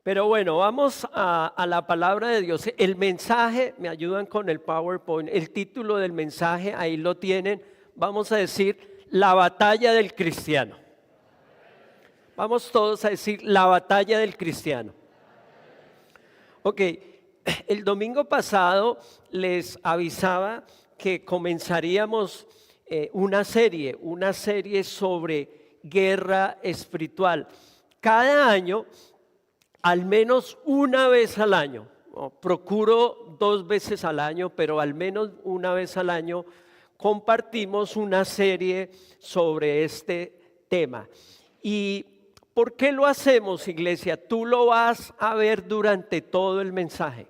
Pero bueno, vamos a la palabra de Dios. El mensaje, me ayudan con el PowerPoint, el título del mensaje, ahí lo tienen. Vamos a decir, la batalla del cristiano. Vamos todos a decir, la batalla del cristiano. Ok, el domingo pasado les avisaba que comenzaríamos una serie sobre guerra espiritual. Cada año, al menos una vez al año, procuro 2 veces al año, pero al menos una vez al año, compartimos una serie sobre este tema. ¿Y por qué lo hacemos, iglesia? Tú lo vas a ver durante todo el mensaje.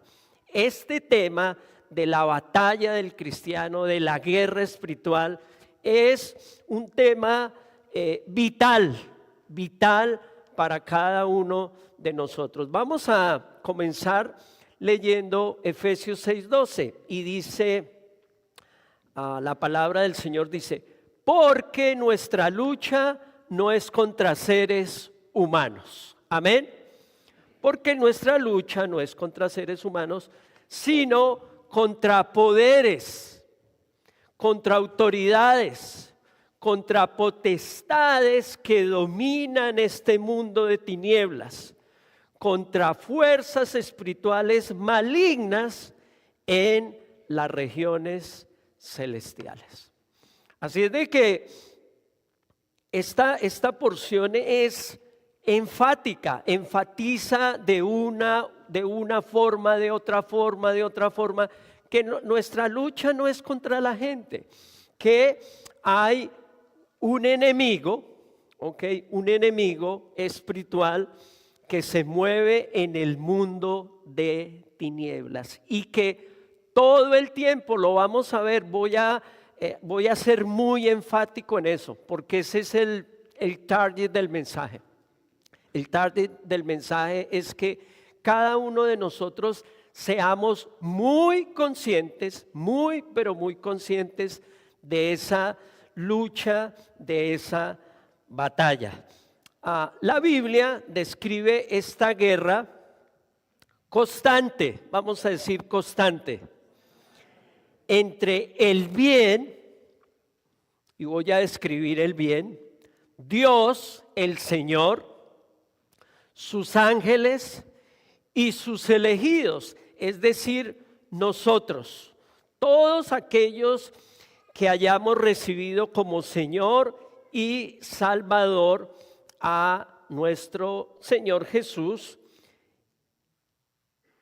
Este tema de la batalla del cristiano, de la guerra espiritual, es un tema vital para cada uno de nosotros. Vamos a comenzar leyendo Efesios 6:12 y dice, la palabra del Señor dice, porque nuestra lucha no es contra seres humanos. Amén. Porque nuestra lucha no es contra seres humanos, sino contra poderes, contra autoridades, contra potestades que dominan este mundo de tinieblas, contra fuerzas espirituales malignas en las regiones celestiales. Así es de que esta porción es enfática, enfatiza de una forma, de otra forma, que nuestra lucha no es contra la gente, que hay un enemigo, un enemigo espiritual que se mueve en el mundo de tinieblas y que todo el tiempo lo vamos a ver. Voy a ser muy enfático en eso, porque ese es el target del mensaje. El target del mensaje es que cada uno de nosotros seamos muy conscientes, pero muy conscientes de esa lucha, de esa batalla. La Biblia describe esta guerra constante, vamos a decir constante, entre el bien, y voy a describir el bien, Dios, el Señor, sus ángeles y sus elegidos, es decir, nosotros, todos aquellos que hayamos recibido como Señor y Salvador a nuestro Señor Jesús.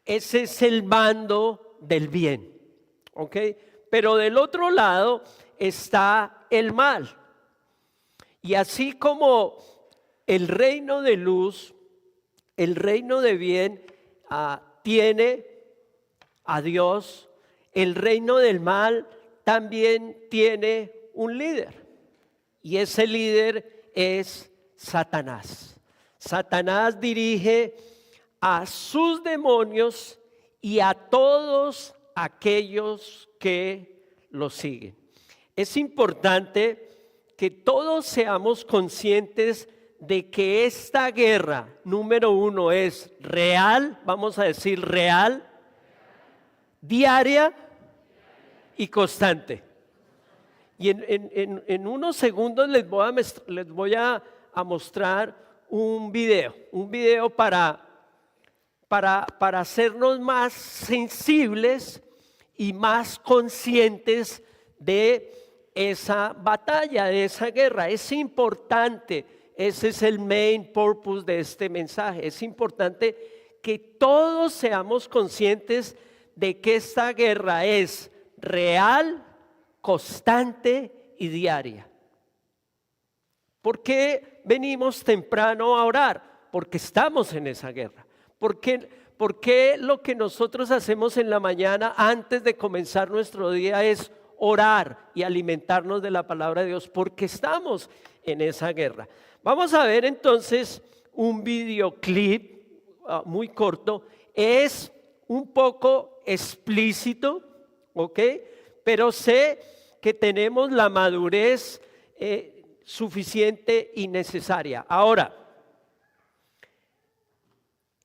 Ese es el bando del bien, ¿ok? Pero del otro lado está el mal. Y así como el reino de luz, el reino de bien tiene a Dios, el reino del mal también tiene un líder. Y ese líder es Satanás. Satanás dirige a sus demonios y a todos aquellos que lo siguen. Es importante que todos seamos conscientes de que esta guerra, número uno, es real, vamos a decir real, diaria y constante. Y en unos segundos les voy a mostrar un video para hacernos más sensibles y más conscientes de esa batalla, de esa guerra. Es importante. Ese es el main purpose de este mensaje. Es importante que todos seamos conscientes de que esta guerra es real, constante y diaria. ¿Por qué venimos temprano a orar? Porque estamos en esa guerra. ¿Por qué lo que nosotros hacemos en la mañana antes de comenzar nuestro día es orar y alimentarnos de la palabra de Dios? Porque estamos en esa guerra. Vamos a ver entonces un videoclip muy corto. Es un poco explícito, ¿ok? Pero sé que tenemos la madurez suficiente y necesaria. Ahora,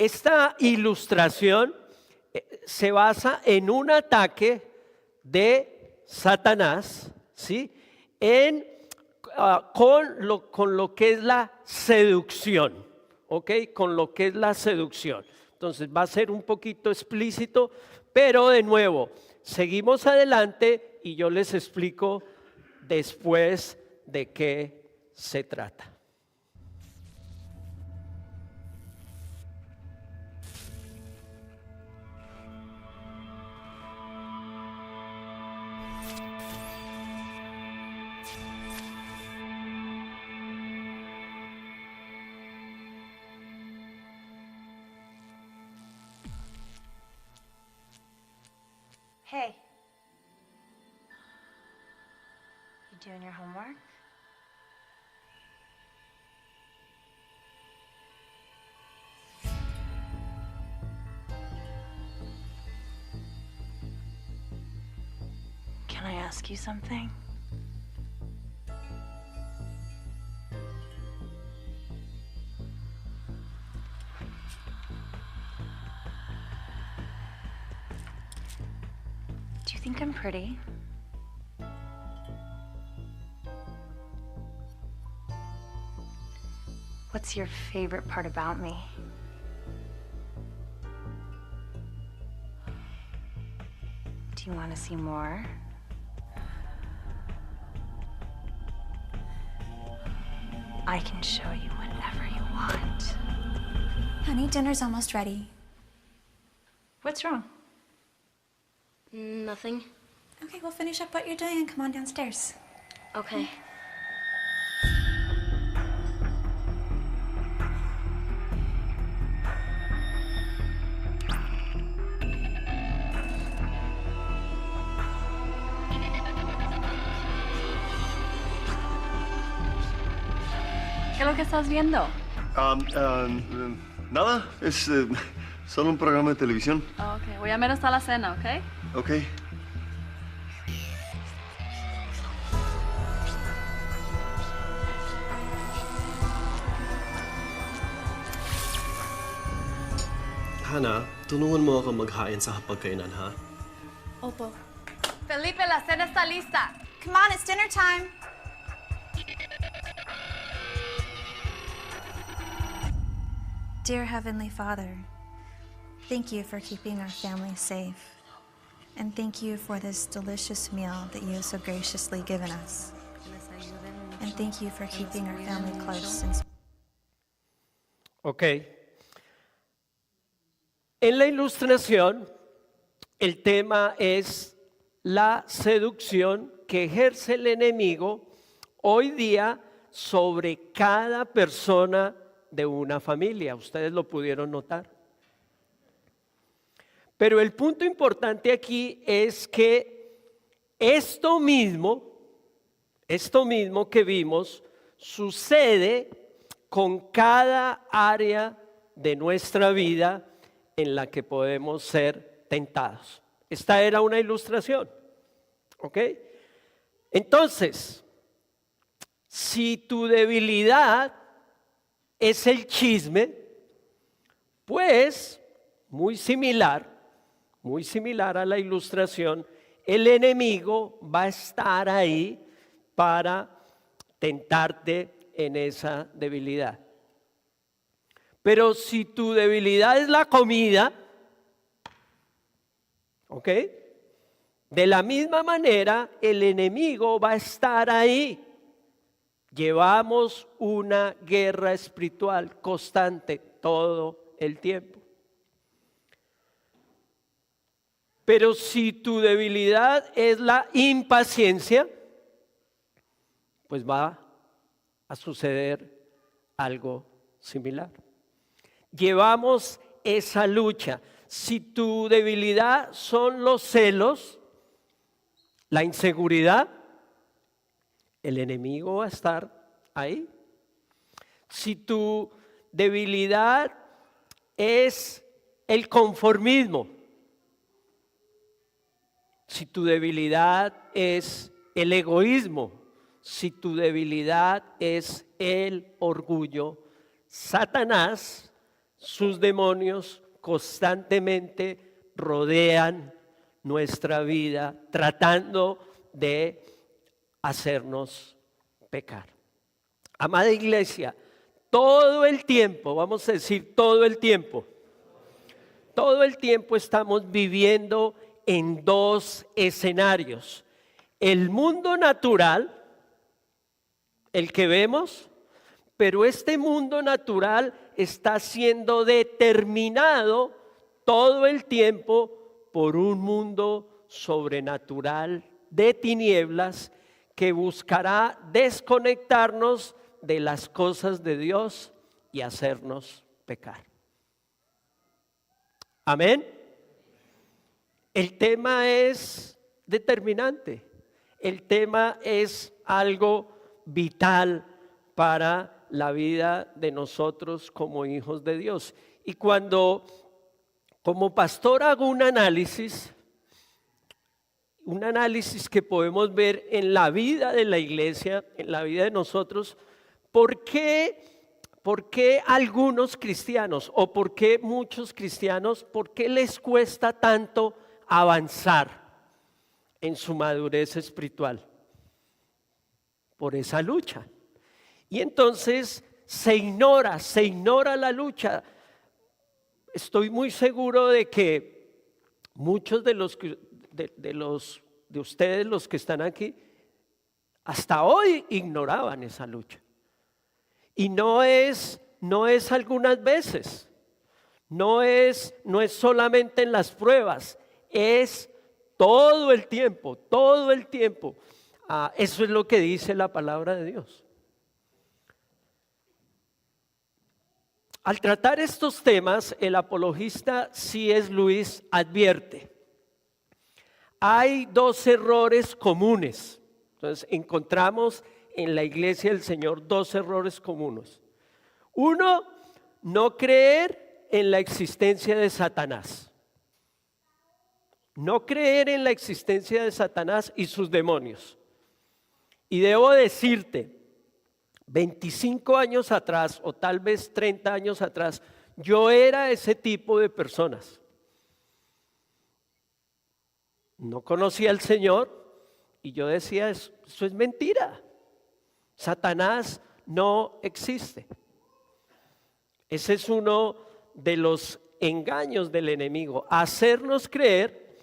Esta ilustración se basa en un ataque de Satanás, ¿sí? Con lo que es la seducción, ¿ok? Con lo que es la seducción. Entonces va a ser un poquito explícito, pero de nuevo, seguimos adelante y yo les explico después de qué se trata. Hey. You doing your homework? Can I ask you something? Do you think I'm pretty? What's your favorite part about me? Do you want to see more? I can show you whenever you want. Honey, dinner's almost ready. What's wrong? Nothing. Okay, we'll finish up what you're doing and come on downstairs. Okay. ¿Qué es lo que estás viendo? Nada, es solo un programa de televisión. Oh, ok, voy a ver hasta la cena, ¿ok? Ok. Hana, tulungan mo ako maghain sa hapagkainan, ha? Opo. Felipe, la cena está lista. Come on, it's dinner time. Dear Heavenly Father, thank you for keeping our family safe. And thank you for this delicious meal that you have so graciously given us. And thank you for keeping our family close. Ok. En la ilustración, el tema es la seducción que ejerce el enemigo hoy día sobre cada persona de una familia. Ustedes lo pudieron notar. Pero el punto importante aquí es que esto mismo que vimos sucede con cada área de nuestra vida en la que podemos ser tentados. Esta era una ilustración, ¿ok? Entonces, si tu debilidad es el chisme, pues muy similar a la ilustración, el enemigo va a estar ahí para tentarte en esa debilidad. Pero si tu debilidad es la comida, ¿ok? De la misma manera, el enemigo va a estar ahí. Llevamos una guerra espiritual constante todo el tiempo. Pero si tu debilidad es la impaciencia, pues va a suceder algo similar. Llevamos esa lucha. Si tu debilidad son los celos, la inseguridad, el enemigo va a estar ahí. Si tu debilidad es el conformismo, si tu debilidad es el egoísmo, si tu debilidad es el orgullo, Satanás, sus demonios constantemente rodean nuestra vida tratando de hacernos pecar. Amada iglesia, todo el tiempo, vamos a decir todo el tiempo estamos viviendo en dos escenarios. El mundo natural, el que vemos, pero este mundo natural está siendo determinado todo el tiempo por un mundo sobrenatural de tinieblas que buscará desconectarnos de las cosas de Dios y hacernos pecar. Amén. El tema es determinante. El tema es algo vital para la vida de nosotros como hijos de Dios. Y cuando como pastor hago un análisis que podemos ver en la vida de la iglesia, en la vida de nosotros, ¿por qué algunos cristianos o por qué muchos cristianos, por qué les cuesta tanto avanzar en su madurez espiritual? Por esa lucha. Y entonces se ignora la lucha. Estoy muy seguro de que muchos de ustedes, los que están aquí, hasta hoy ignoraban esa lucha. Y no es algunas veces, no es solamente en las pruebas, es todo el tiempo. Eso es lo que dice la palabra de Dios. Al tratar estos temas, el apologista C.S. Lewis advierte: hay dos errores comunes. Entonces encontramos en la iglesia del Señor dos errores comunes. Uno, no creer en la existencia de Satanás. No creer en la existencia de Satanás y sus demonios. Y debo decirte, 25 años atrás o tal vez 30 años atrás, yo era ese tipo de personas. No conocía al Señor y yo decía, eso es mentira. Satanás no existe. Ese es uno de los engaños del enemigo, hacernos creer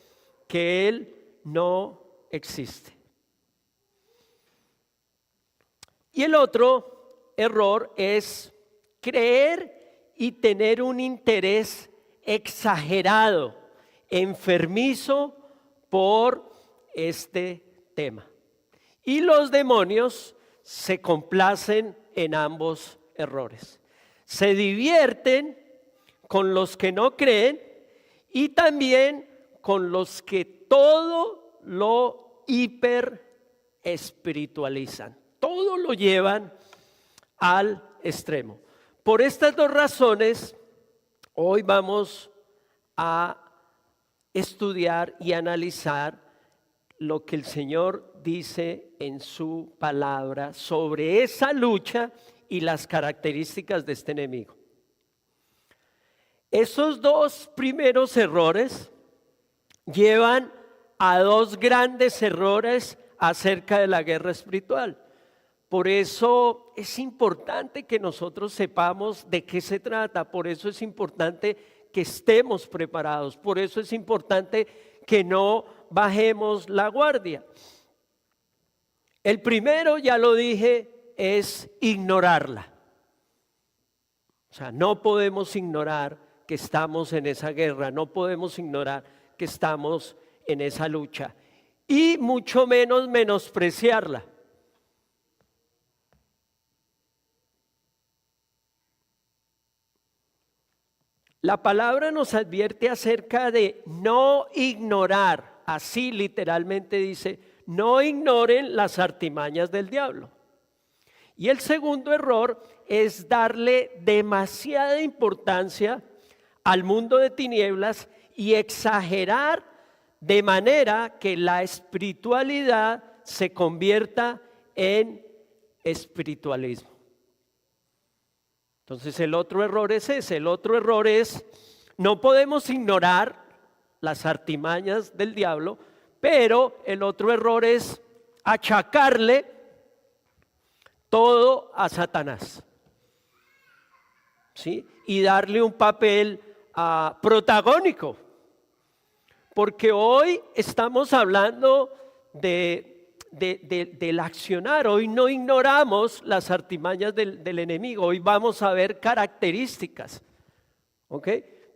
que Él no existe. Y el otro error es creer y tener un interés exagerado, enfermizo por este tema. Y los demonios se complacen en ambos errores. Se divierten con los que no creen y también con los que todo lo hiperespiritualizan. Todo lo llevan al extremo. Por estas dos razones, hoy vamos a estudiar y analizar lo que el Señor dice en su palabra sobre esa lucha y las características de este enemigo. Esos dos primeros errores llevan a dos grandes errores acerca de la guerra espiritual. Por eso es importante que nosotros sepamos de qué se trata, por eso es importante que estemos preparados, por eso es importante que no bajemos la guardia. El primero, ya lo dije, es ignorarla. O sea, no podemos ignorar que estamos en esa guerra, no podemos ignorar que estamos en esa lucha y mucho menos menospreciarla. La palabra nos advierte acerca de no ignorar, así literalmente dice, no ignoren las artimañas del diablo. Y el segundo error es darle demasiada importancia al mundo de tinieblas y exagerar de manera que la espiritualidad se convierta en espiritualismo. Entonces el otro error es ese, el otro error es, no podemos ignorar las artimañas del diablo, pero el otro error es achacarle todo a Satanás, ¿sí? Y darle un papel protagónico, porque hoy estamos hablando del accionar. Hoy no ignoramos las artimañas del enemigo, hoy vamos a ver características, ¿ok?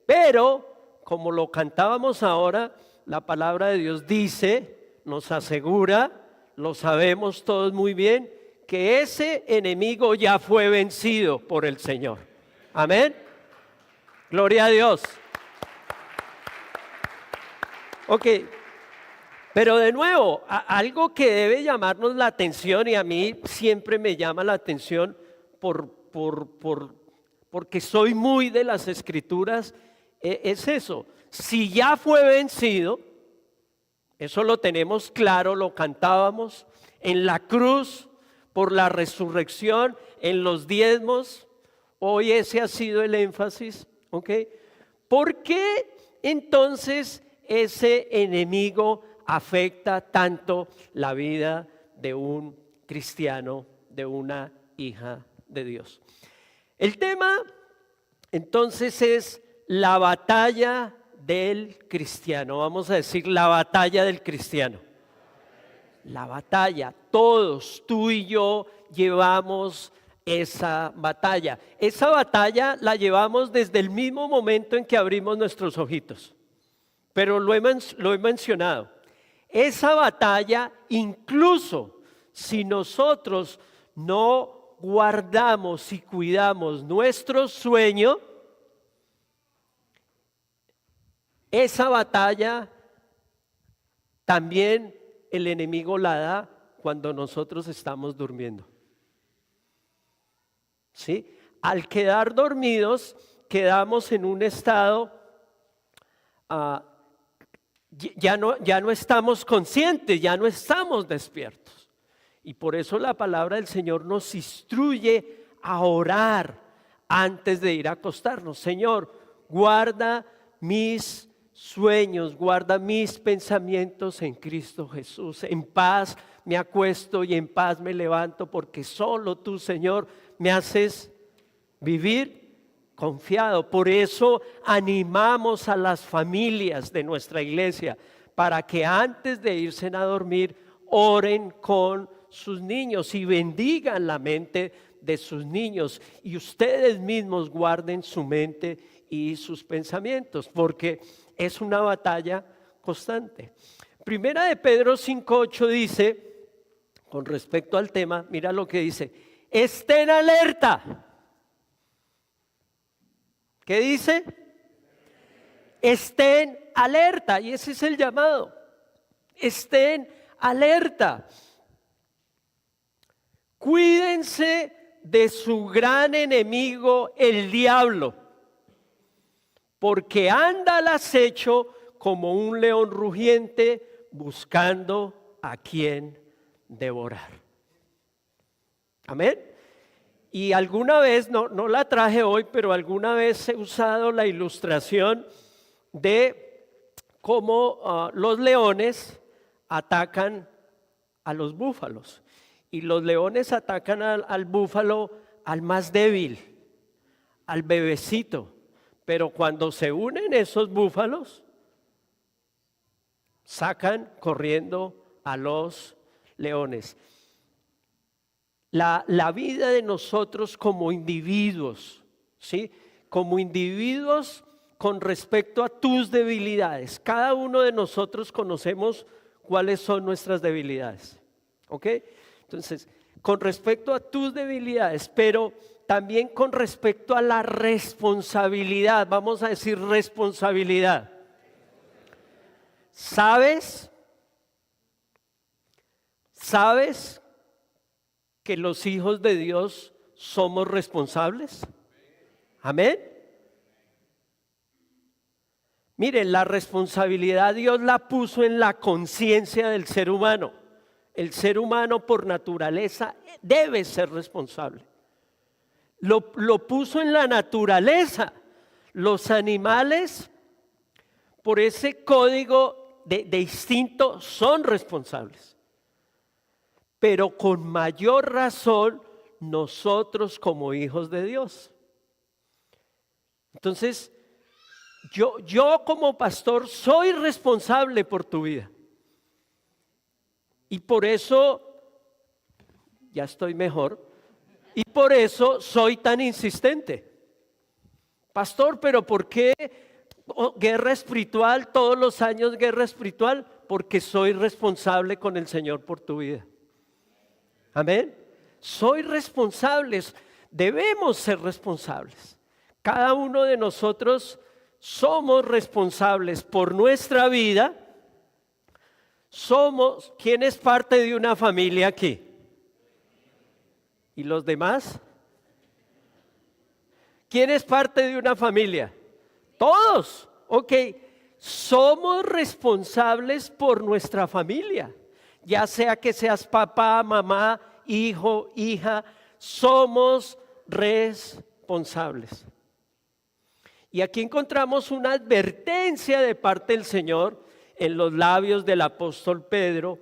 Pero como lo cantábamos ahora, la palabra de Dios dice, nos asegura, lo sabemos todos muy bien, que ese enemigo ya fue vencido por el Señor. Amén. Gloria a Dios. Ok, pero de nuevo, algo que debe llamarnos la atención, y a mí siempre me llama la atención porque soy muy de las Escrituras, es eso. Si ya fue vencido, eso lo tenemos claro, lo cantábamos, en la cruz, por la resurrección, en los diezmos, hoy ese ha sido el énfasis, ¿ok? ¿Por qué entonces ese enemigo afecta tanto la vida de un cristiano, de una hija de Dios? El tema entonces es la batalla del cristiano. Vamos a decir la batalla del cristiano. La batalla, todos, tú y yo llevamos esa batalla. Esa batalla la llevamos desde el mismo momento en que abrimos nuestros ojitos. Pero lo he mencionado. Esa batalla, incluso si nosotros no guardamos y cuidamos nuestro sueño, esa batalla también el enemigo la da cuando nosotros estamos durmiendo. ¿Sí? Al quedar dormidos, quedamos en un estado, ya no estamos conscientes, ya no estamos despiertos. Y por eso la palabra del Señor nos instruye a orar antes de ir a acostarnos. Señor, guarda mis sueños, guarda mis pensamientos en Cristo Jesús. En paz me acuesto y en paz me levanto, porque solo tú, Señor, me haces vivir confiado. Por eso animamos a las familias de nuestra iglesia para que antes de irse a dormir oren con sus niños y bendigan la mente de sus niños, y ustedes mismos guarden su mente y sus pensamientos, porque es una batalla constante. Primera de Pedro 5:8 dice, con respecto al tema, mira lo que dice: estén alerta. ¿Qué dice? Estén alerta, y ese es el llamado. Estén alerta. Cuídense de su gran enemigo, el diablo, porque anda al acecho como un león rugiente buscando a quien devorar. Amén. Y alguna vez, no la traje hoy, pero alguna vez he usado la ilustración de cómo los leones atacan a los búfalos. Y los leones atacan al búfalo, al más débil, al bebecito. Pero cuando se unen esos búfalos, sacan corriendo a los leones. La vida de nosotros como individuos, ¿sí? Como individuos con respecto a tus debilidades. Cada uno de nosotros conocemos cuáles son nuestras debilidades, ¿ok? Entonces, con respecto a tus debilidades, pero también con respecto a la responsabilidad, vamos a decir responsabilidad. ¿Sabes que los hijos de Dios somos responsables? Amén. Miren, la responsabilidad Dios la puso en la conciencia del ser humano. El ser humano por naturaleza debe ser responsable. lo puso en la naturaleza. Los animales, por ese código de instinto, son responsables. Pero con mayor razón nosotros como hijos de Dios. Entonces, yo como pastor soy responsable por tu vida. Y por eso, ya estoy mejor, y por eso soy tan insistente. Pastor, pero ¿por qué guerra espiritual? Todos los años guerra espiritual, porque soy responsable con el Señor por tu vida. Amén. Soy responsable, debemos ser responsables. Cada uno de nosotros somos responsables por nuestra vida. ¿Quién es parte de una familia aquí? ¿Y los demás? ¿Quién es parte de una familia? Todos. Ok, somos responsables por nuestra familia. Ya sea que seas papá, mamá, hijo, hija, somos responsables. Y aquí encontramos una advertencia de parte del Señor en los labios del apóstol Pedro,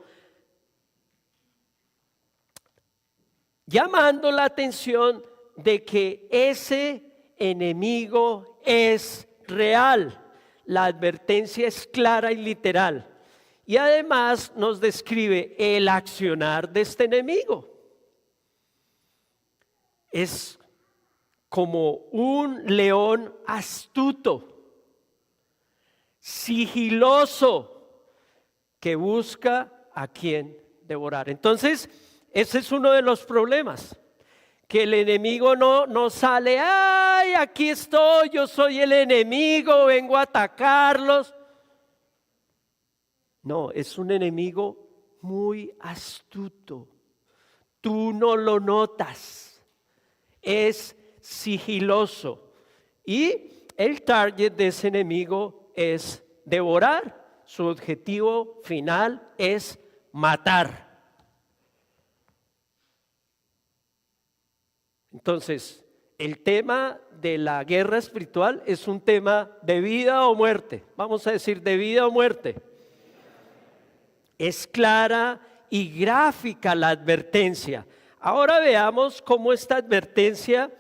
llamando la atención de que ese enemigo es real. La advertencia es clara y literal. Y además nos describe el accionar de este enemigo. Es como un león astuto, sigiloso, que busca a quien devorar. Entonces, ese es uno de los problemas, que el enemigo no sale, ay, aquí estoy, yo soy el enemigo, vengo a atacarlos. No, es un enemigo muy astuto. Tú no lo notas. Es sigiloso. Y el target de ese enemigo es devorar. Su objetivo final es matar. Entonces, el tema de la guerra espiritual es un tema de vida o muerte. Vamos a decir de vida o muerte. Es clara y gráfica la advertencia. Ahora veamos cómo esta advertencia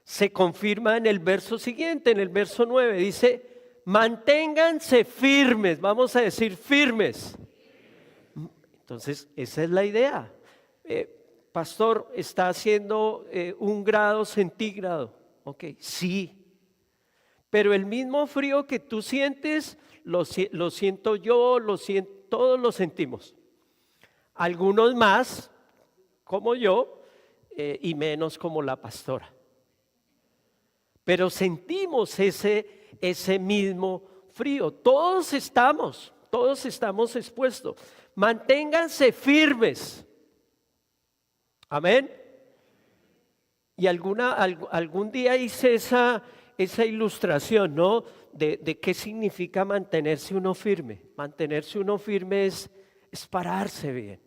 se confirma en el verso siguiente, en el verso 9. Dice, manténganse firmes, vamos a decir firmes. Entonces, esa es la idea. Pastor, ¿está haciendo 1 grado centígrado? Ok, sí. Pero el mismo frío que tú sientes, lo siento yo, todos lo sentimos. Algunos más, como yo, y menos como la pastora. Pero sentimos ese mismo frío. Todos estamos expuestos. Manténganse firmes. Amén. Y algún día hice esa ilustración, ¿no? De qué significa mantenerse uno firme. Mantenerse uno firme es pararse bien.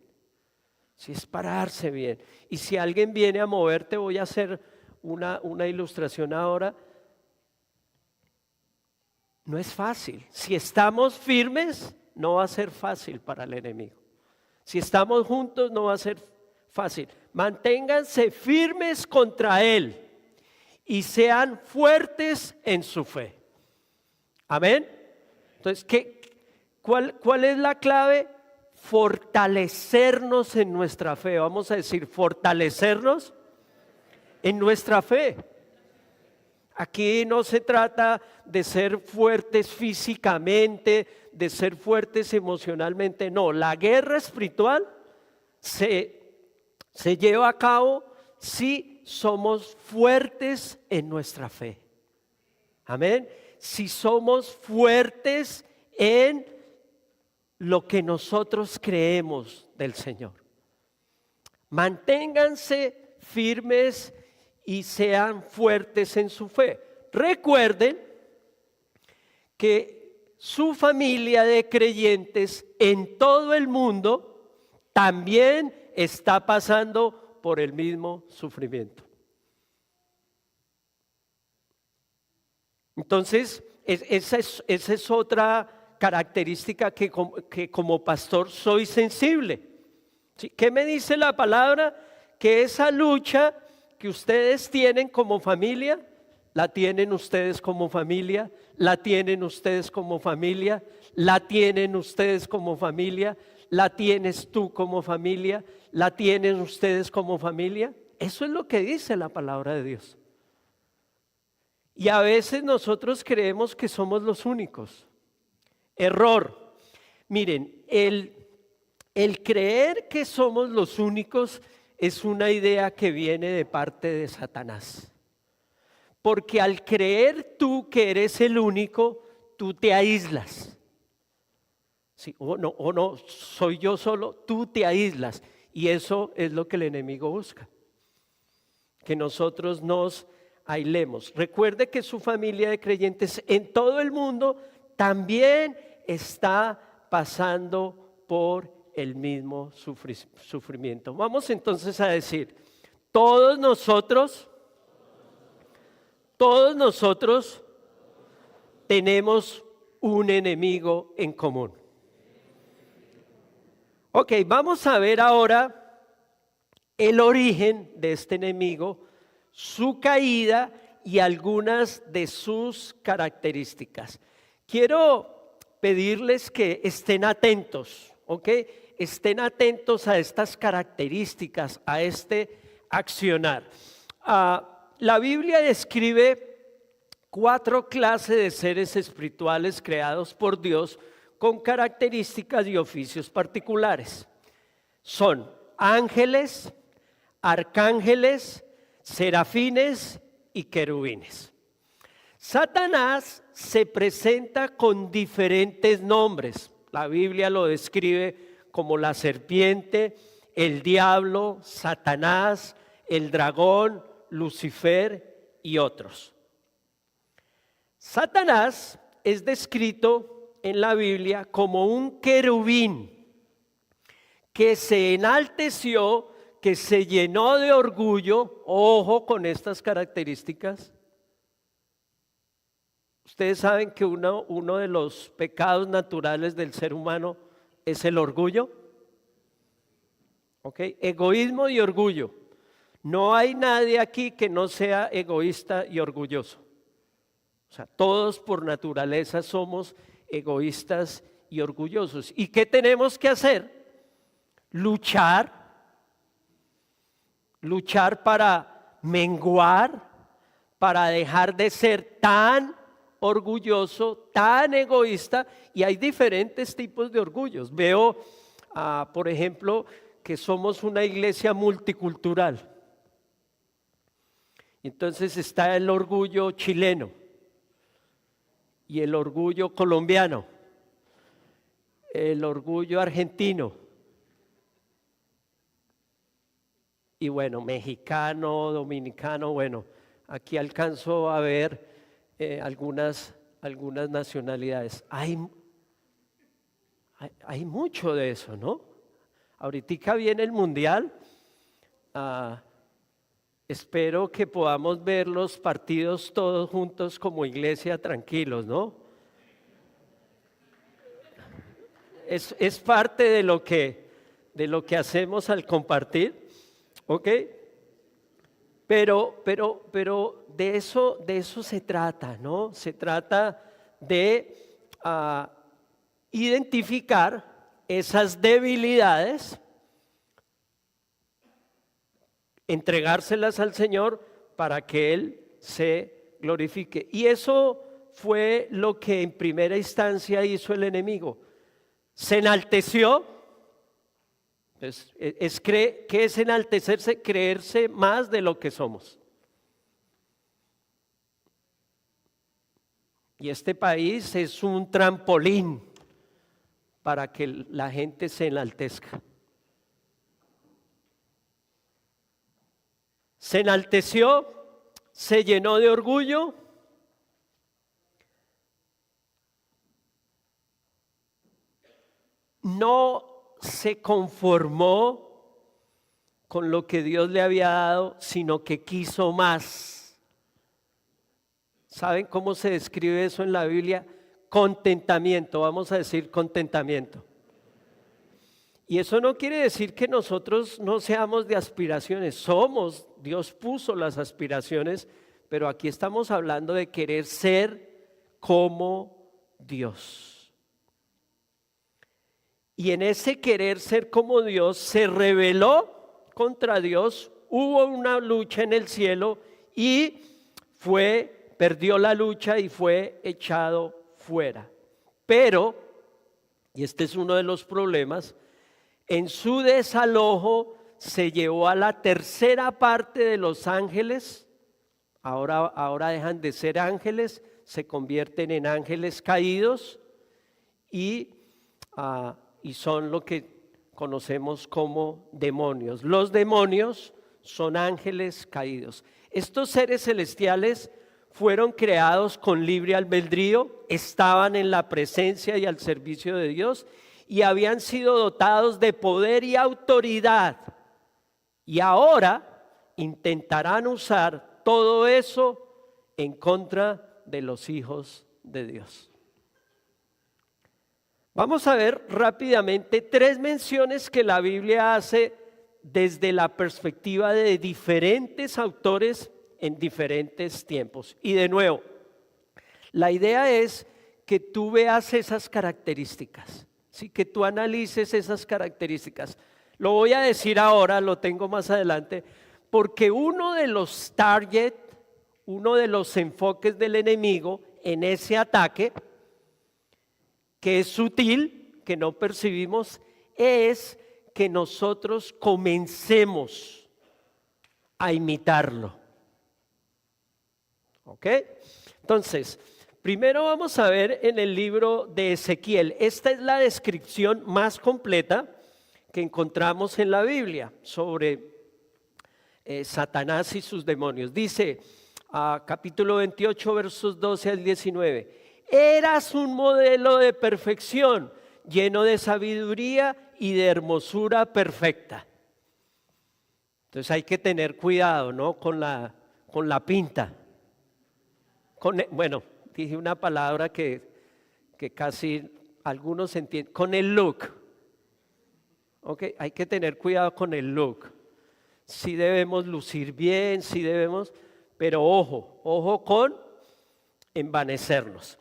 Sí, es pararse bien. Y si alguien viene a moverte, voy a hacer una ilustración ahora. No es fácil. Si estamos firmes, no va a ser fácil para el enemigo. Si estamos juntos, no va a ser fácil. Manténganse firmes contra él y sean fuertes en su fe. Amén. Entonces, ¿cuál es la clave? Fortalecernos en nuestra fe. Vamos a decir, fortalecernos en nuestra fe. Aquí no se trata de ser fuertes físicamente, de ser fuertes emocionalmente. No, la guerra espiritual se lleva a cabo si somos fuertes en nuestra fe. Amén. Si somos fuertes en lo que nosotros creemos del Señor. Manténganse firmes y sean fuertes en su fe. Recuerden que su familia de creyentes en todo el mundo también está pasando por el mismo sufrimiento. Entonces, esa es otra característica que como pastor soy sensible. ¿Sí? ¿Qué me dice la palabra? Que esa lucha que ustedes tienen como familia, la tienen ustedes como familia, la tienen ustedes como familia, la tienen ustedes como familia, la tienes tú como familia, la tienen ustedes como familia. Eso es lo que dice la palabra de Dios. Y a veces nosotros creemos que somos los únicos. Error. Miren, el creer que somos los únicos es una idea que viene de parte de Satanás. Porque al creer tú que eres el único, tú te aíslas. Sí, o no, soy yo solo, tú te aíslas. Y eso es lo que el enemigo busca. Que nosotros nos aislemos. Recuerde que su familia de creyentes en todo el mundo también está pasando por el mismo sufrimiento. Vamos entonces a decir, todos nosotros tenemos un enemigo en común. Ok, vamos a ver ahora el origen de este enemigo, su caída y algunas de sus características. Quiero pedirles que estén atentos, ¿ok? Estén atentos a estas características, a este accionar. La Biblia describe 4 clases de seres espirituales creados por Dios con características y oficios particulares. Son ángeles, arcángeles, serafines y querubines. Satanás se presenta con diferentes nombres. La Biblia lo describe como la serpiente, el diablo, Satanás, el dragón, Lucifer y otros. Satanás es descrito en la Biblia como un querubín que se enalteció, que se llenó de orgullo. Ojo con estas características. Ustedes saben que uno de los pecados naturales del ser humano es el orgullo. ¿Ok? Egoísmo y orgullo. No hay nadie aquí que no sea egoísta y orgulloso. O sea, todos por naturaleza somos egoístas y orgullosos. ¿Y qué tenemos que hacer? Luchar para menguar, para dejar de ser tan orgulloso, tan egoísta. Y hay diferentes tipos de orgullos. Veo, por ejemplo, que somos una iglesia multicultural. Entonces está el orgullo chileno y el orgullo colombiano, el orgullo argentino y bueno, mexicano, dominicano. Bueno, aquí alcanzo a ver algunas nacionalidades. Hay mucho de eso, ¿no? Ahorita viene el mundial. Espero que podamos ver los partidos todos juntos como iglesia, tranquilos, ¿no? Es parte de lo que hacemos al compartir, ¿ok? Pero de eso se trata, ¿no? Se trata de identificar esas debilidades, entregárselas al Señor para que Él se glorifique. Y eso fue lo que en primera instancia hizo el enemigo. Se enalteció. Entonces, ¿qué es enaltecerse? Creerse más de lo que somos. Y este país es un trampolín para que la gente se enaltezca. Se enalteció, se llenó de orgullo, no se conformó con lo que Dios le había dado, sino que quiso más. ¿Saben cómo se describe eso en la Biblia? Contentamiento, vamos a decir contentamiento. Y eso no quiere decir que nosotros no seamos de aspiraciones, somos, Dios puso las aspiraciones, pero aquí estamos hablando de querer ser como Dios. Y en ese querer ser como Dios se rebeló contra Dios, hubo una lucha en el cielo y perdió la lucha y fue echado fuera. Pero, y este es uno de los problemas, en su desalojo se llevó a la tercera parte de los ángeles. Ahora dejan de ser ángeles, se convierten en ángeles caídos y son lo que conocemos como demonios. Los demonios son ángeles caídos. Estos seres celestiales fueron creados con libre albedrío, estaban en la presencia y al servicio de Dios y habían sido dotados de poder y autoridad. Y ahora intentarán usar todo eso en contra de los hijos de Dios. Vamos a ver rápidamente 3 menciones que la Biblia hace desde la perspectiva de diferentes autores en diferentes tiempos. Y de nuevo, la idea es que tú veas esas características, ¿sí? Que tú analices esas características. Lo voy a decir ahora, lo tengo más adelante, porque uno de los target, uno de los enfoques del enemigo en ese ataque, que es sutil, que no percibimos, es que nosotros comencemos a imitarlo. ¿Ok? Entonces, primero vamos a ver en el libro de Ezequiel. Esta es la descripción más completa que encontramos en la Biblia sobre Satanás y sus demonios. Dice, capítulo 28, versos 12 al 19. Eras un modelo de perfección, lleno de sabiduría y de hermosura perfecta. Entonces hay que tener cuidado, ¿no? Con la pinta. Bueno, dije una palabra que casi algunos entienden. Con el look. Ok, hay que tener cuidado con el look. Sí debemos lucir bien, sí debemos, pero ojo con envanecernos.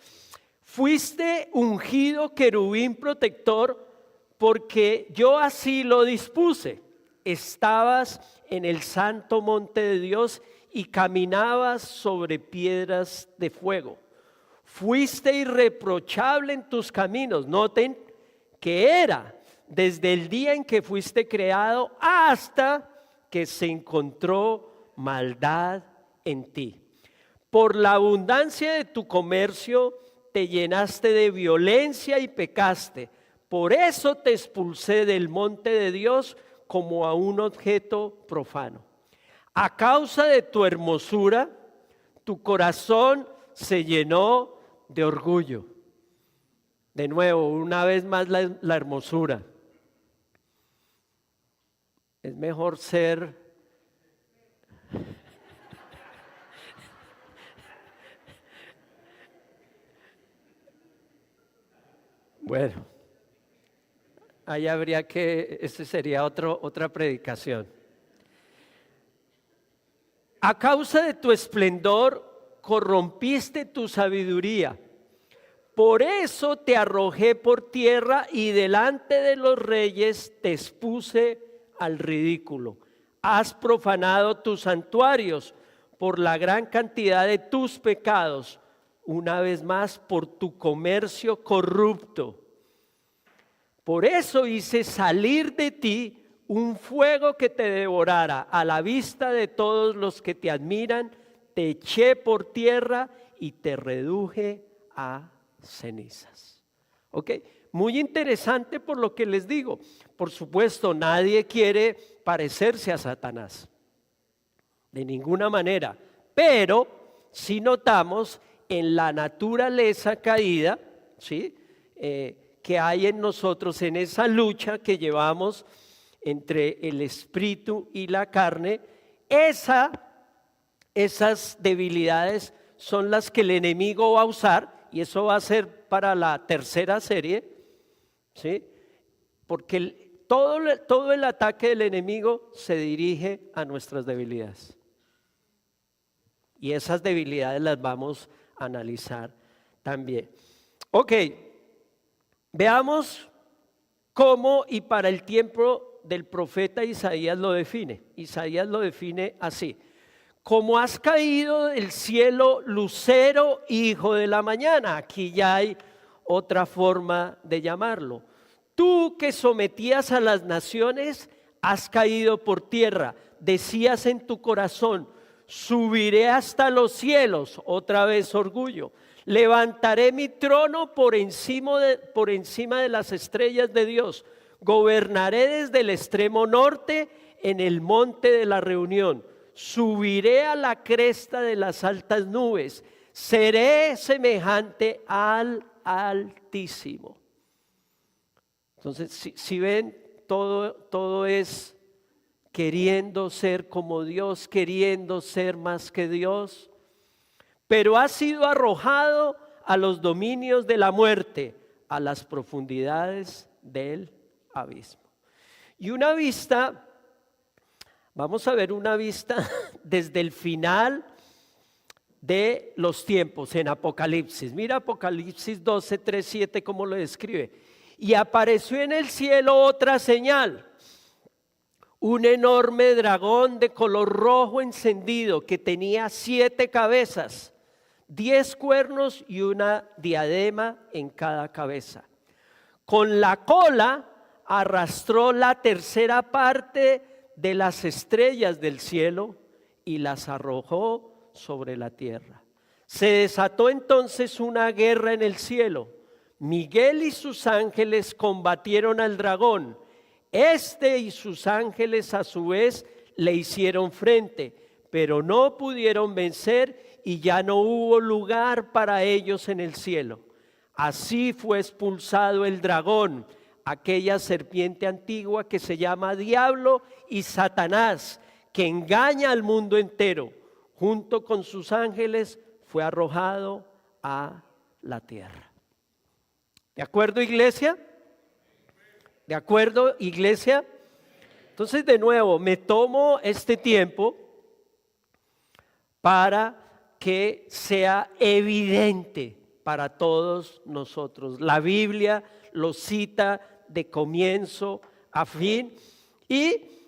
Fuiste ungido querubín protector porque yo así lo dispuse. Estabas en el santo monte de Dios y caminabas sobre piedras de fuego. Fuiste irreprochable en tus caminos. Noten que era desde el día en que fuiste creado hasta que se encontró maldad en ti. Por la abundancia de tu comercio te llenaste de violencia y pecaste. Por eso te expulsé del monte de Dios como a un objeto profano. A causa de tu hermosura, tu corazón se llenó de orgullo. De nuevo, una vez más la hermosura. Es mejor ser bueno, ahí habría que, sería otra predicación. A causa de tu esplendor, corrompiste tu sabiduría. Por eso te arrojé por tierra y delante de los reyes te expuse al ridículo. Has profanado tus santuarios por la gran cantidad de tus pecados. Una vez más, por tu comercio corrupto. Por eso hice salir de ti un fuego que te devorara. A la vista de todos los que te admiran, te eché por tierra y te reduje a cenizas. ¿Ok? Muy interesante por lo que les digo. Por supuesto, nadie quiere parecerse a Satanás. De ninguna manera. Pero si notamos en la naturaleza caída, ¿sí? Que hay en nosotros, en esa lucha que llevamos entre el espíritu y la carne, esas debilidades son las que el enemigo va a usar, y eso va a ser para la tercera serie, ¿sí? Porque todo el ataque del enemigo se dirige a nuestras debilidades. Y esas debilidades las vamos a analizar también. Ok, veamos cómo y para el tiempo del profeta Isaías lo define. Isaías lo define así: como has caído del cielo, lucero, hijo de la mañana. Aquí ya hay otra forma de llamarlo. Tú que sometías a las naciones, has caído por tierra. Decías en tu corazón: subiré hasta los cielos. Otra vez orgullo. Levantaré mi trono por encima de las estrellas de Dios. Gobernaré desde el extremo norte en el monte de la reunión. Subiré a la cresta de las altas nubes. Seré semejante al Altísimo. Entonces, si ven, todo es queriendo ser como Dios, queriendo ser más que Dios. Pero ha sido arrojado a los dominios de la muerte, a las profundidades del abismo. Y una vista, vamos a ver una vista desde el final de los tiempos en Apocalipsis. Mira Apocalipsis 12, 3, 7, cómo lo describe. Y apareció en el cielo otra señal: un enorme dragón de color rojo encendido que tenía 7 cabezas, 10 cuernos y una diadema en cada cabeza. Con la cola arrastró la tercera parte de las estrellas del cielo y las arrojó sobre la tierra. Se desató entonces una guerra en el cielo. Miguel y sus ángeles combatieron al dragón. Este y sus ángeles a su vez le hicieron frente, pero no pudieron vencer y ya no hubo lugar para ellos en el cielo. Así fue expulsado el dragón, aquella serpiente antigua que se llama Diablo y Satanás, que engaña al mundo entero. Junto con sus ángeles fue arrojado a la tierra. ¿De acuerdo, iglesia? ¿De acuerdo, iglesia? Entonces, de nuevo, me tomo este tiempo para que sea evidente para todos nosotros. La Biblia lo cita de comienzo a fin y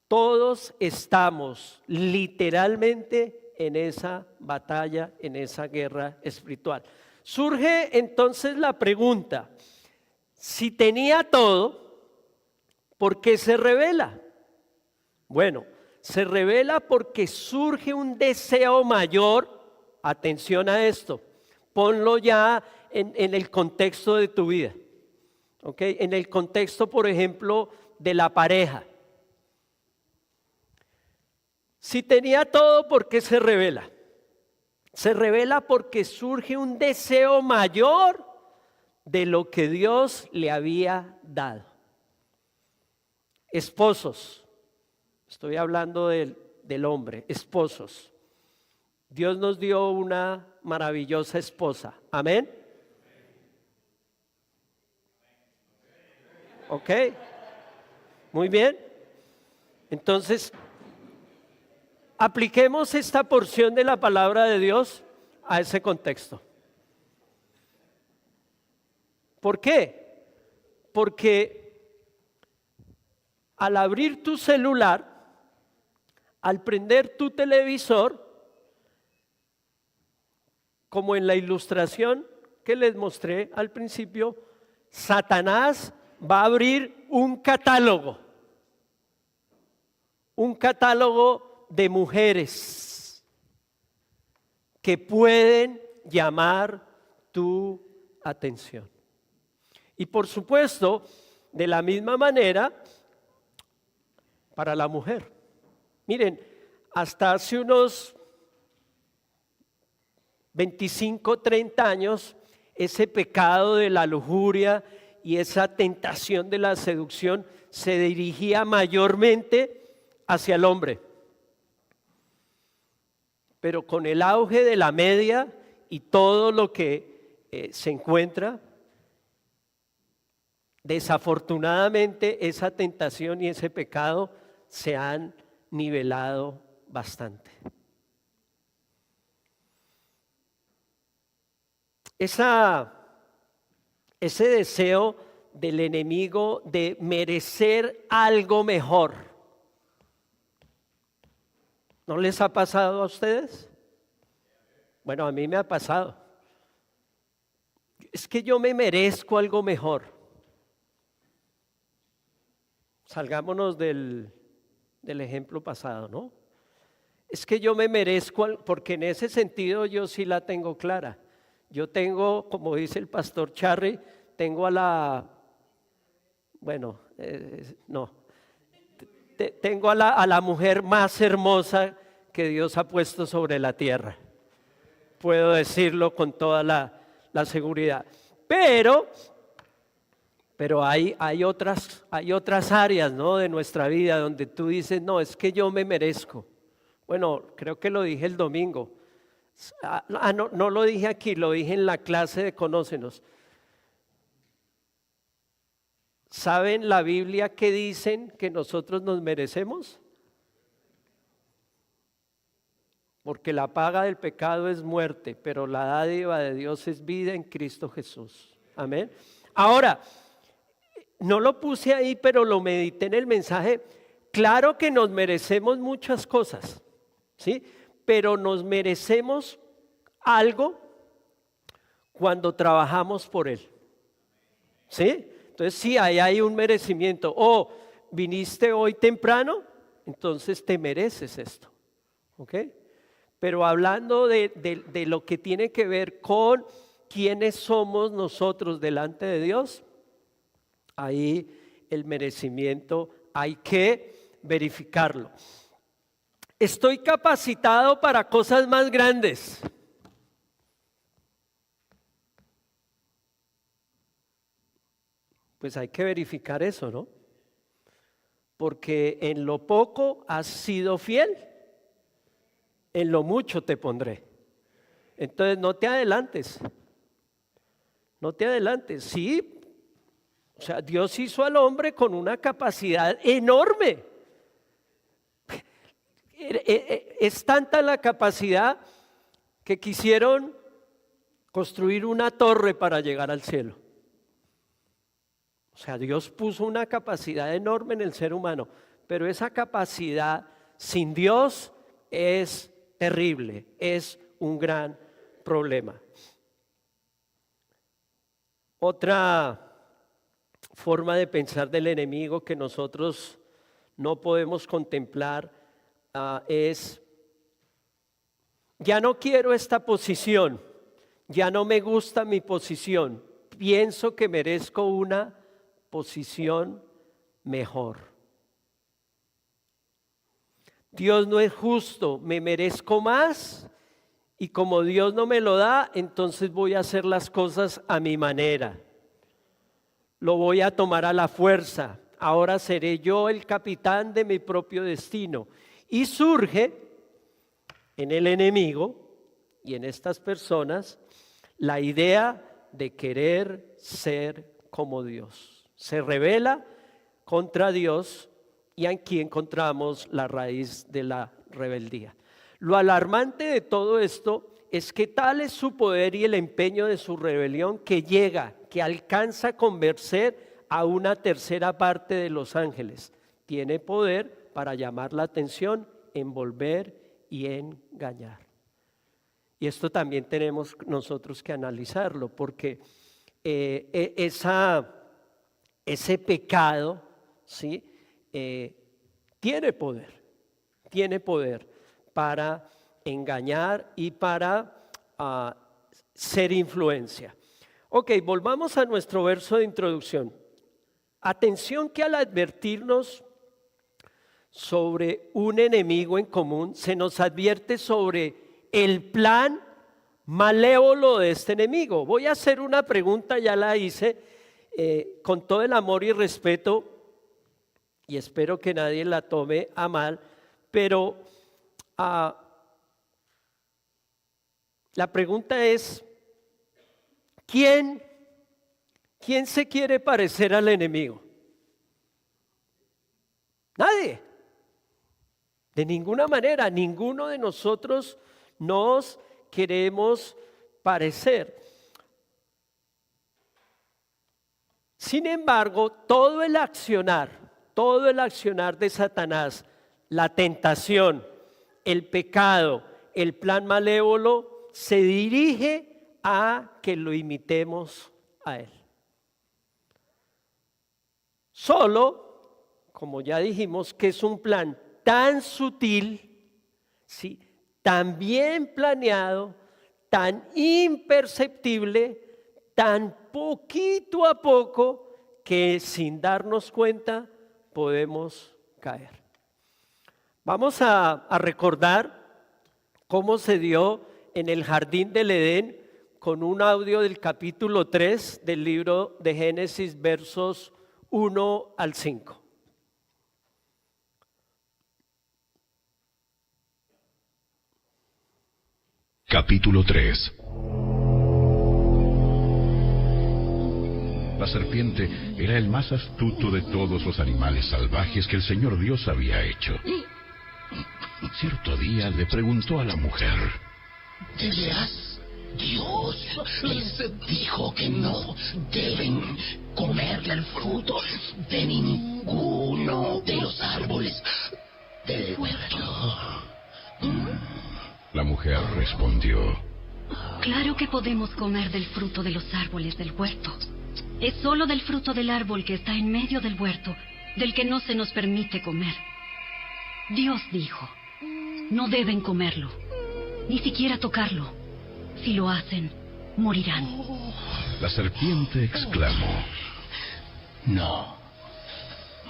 todos estamos literalmente en esa batalla, en esa guerra espiritual. Surge entonces la pregunta: si tenía todo, ¿por qué se revela? Bueno, se revela porque surge un deseo mayor. Atención a esto, ponlo ya en el contexto de tu vida, ¿ok? En el contexto, por ejemplo, de la pareja. Si tenía todo, ¿por qué se revela? Se revela porque surge un deseo mayor de lo que Dios le había dado. Esposos, estoy hablando del hombre, esposos. Dios nos dio una maravillosa esposa. Amén. Ok. Muy bien. Entonces, apliquemos esta porción de la palabra de Dios a ese contexto. ¿Por qué? Porque al abrir tu celular, al prender tu televisor, como en la ilustración que les mostré al principio, Satanás va a abrir un catálogo de mujeres que pueden llamar tu atención. Y por supuesto, de la misma manera, para la mujer. Miren, hasta hace unos 25, 30 años, ese pecado de la lujuria y esa tentación de la seducción se dirigía mayormente hacia el hombre. pero con el auge de la media y todo lo que se encuentra, desafortunadamente esa tentación y ese pecado se han nivelado bastante. Ese deseo del enemigo de merecer algo mejor, ¿no les ha pasado a ustedes? Bueno, a mí me ha pasado. Es que yo me merezco algo mejor. Salgámonos del ejemplo pasado, ¿no? Es que yo me merezco, porque en ese sentido yo sí la tengo clara. Yo tengo, como dice el pastor Charry, tengo a la, bueno, no, tengo a la mujer más hermosa que Dios ha puesto sobre la tierra. Puedo decirlo con toda la seguridad. Pero hay otras áreas, ¿no?, de nuestra vida donde tú dices, no, es que yo me merezco. Bueno, creo que lo dije el domingo. No lo dije aquí, lo dije en la clase de Conócenos. ¿Saben la Biblia qué dicen que nosotros nos merecemos? Porque la paga del pecado es muerte, pero la dádiva de Dios es vida en Cristo Jesús. Amén. Ahora, no lo puse ahí, pero lo medité en el mensaje. Claro que nos merecemos muchas cosas, ¿sí? Pero nos merecemos algo cuando trabajamos por él, ¿sí? Entonces sí, ahí hay un merecimiento. O viniste hoy temprano, entonces te mereces esto, ¿ok? Pero hablando de lo que tiene que ver con quiénes somos nosotros delante de Dios, ahí el merecimiento hay que verificarlo. Estoy capacitado para cosas más grandes. Pues hay que verificar eso, ¿no? Porque en lo poco has sido fiel, en lo mucho te pondré. Entonces no te adelantes. No te adelantes. Sí, o sea, Dios hizo al hombre con una capacidad enorme. Es tanta la capacidad que quisieron construir una torre para llegar al cielo. O sea, Dios puso una capacidad enorme en el ser humano, pero esa capacidad sin Dios es terrible, es un gran problema. Otra forma de pensar del enemigo que nosotros no podemos contemplar es: ya no quiero esta posición, ya no me gusta mi posición, pienso que merezco una posición mejor. Dios no es justo, me merezco más, y como Dios no me lo da, entonces voy a hacer las cosas a mi manera. Lo voy a tomar a la fuerza. Ahora seré yo el capitán de mi propio destino. Y surge en el enemigo y en estas personas la idea de querer ser como Dios. Se rebela contra Dios, y aquí encontramos la raíz de la rebeldía. Lo alarmante de todo esto es que tal es su poder y el empeño de su rebelión que alcanza a convencer a una tercera parte de los ángeles. Tiene poder para llamar la atención, envolver y engañar. Y esto también tenemos nosotros que analizarlo, porque ese pecado, ¿sí? Tiene poder para engañar y para ser influencia. Ok, volvamos a nuestro verso de introducción. Atención que al advertirnos sobre un enemigo en común, se nos advierte sobre el plan malévolo de este enemigo. Voy a hacer una pregunta, ya la hice, con todo el amor y respeto, y espero que nadie la tome a mal, pero La pregunta es, ¿quién se quiere parecer al enemigo? Nadie. De ninguna manera, ninguno de nosotros nos queremos parecer. Sin embargo, todo el accionar de Satanás, la tentación, el pecado, el plan malévolo, se dirige a que lo imitemos a él. Solo, como ya dijimos, que es un plan tan sutil, ¿sí?, tan bien planeado, tan imperceptible, tan poquito a poco, que sin darnos cuenta podemos caer. Vamos a recordar cómo se dio en el jardín del Edén con un audio del capítulo 3 del libro de Génesis, versos 1 al 5. Capítulo 3. La serpiente era el más astuto de todos los animales salvajes que el Señor Dios había hecho. Cierto día le preguntó a la mujer: ¿De veras Dios les dijo que no deben comer del fruto de ninguno de los árboles del huerto? La mujer respondió: Claro que podemos comer del fruto de los árboles del huerto. Es solo del fruto del árbol que está en medio del huerto, del que no se nos permite comer. Dios dijo: no deben comerlo, ni siquiera tocarlo. Si lo hacen, morirán. La serpiente exclamó: No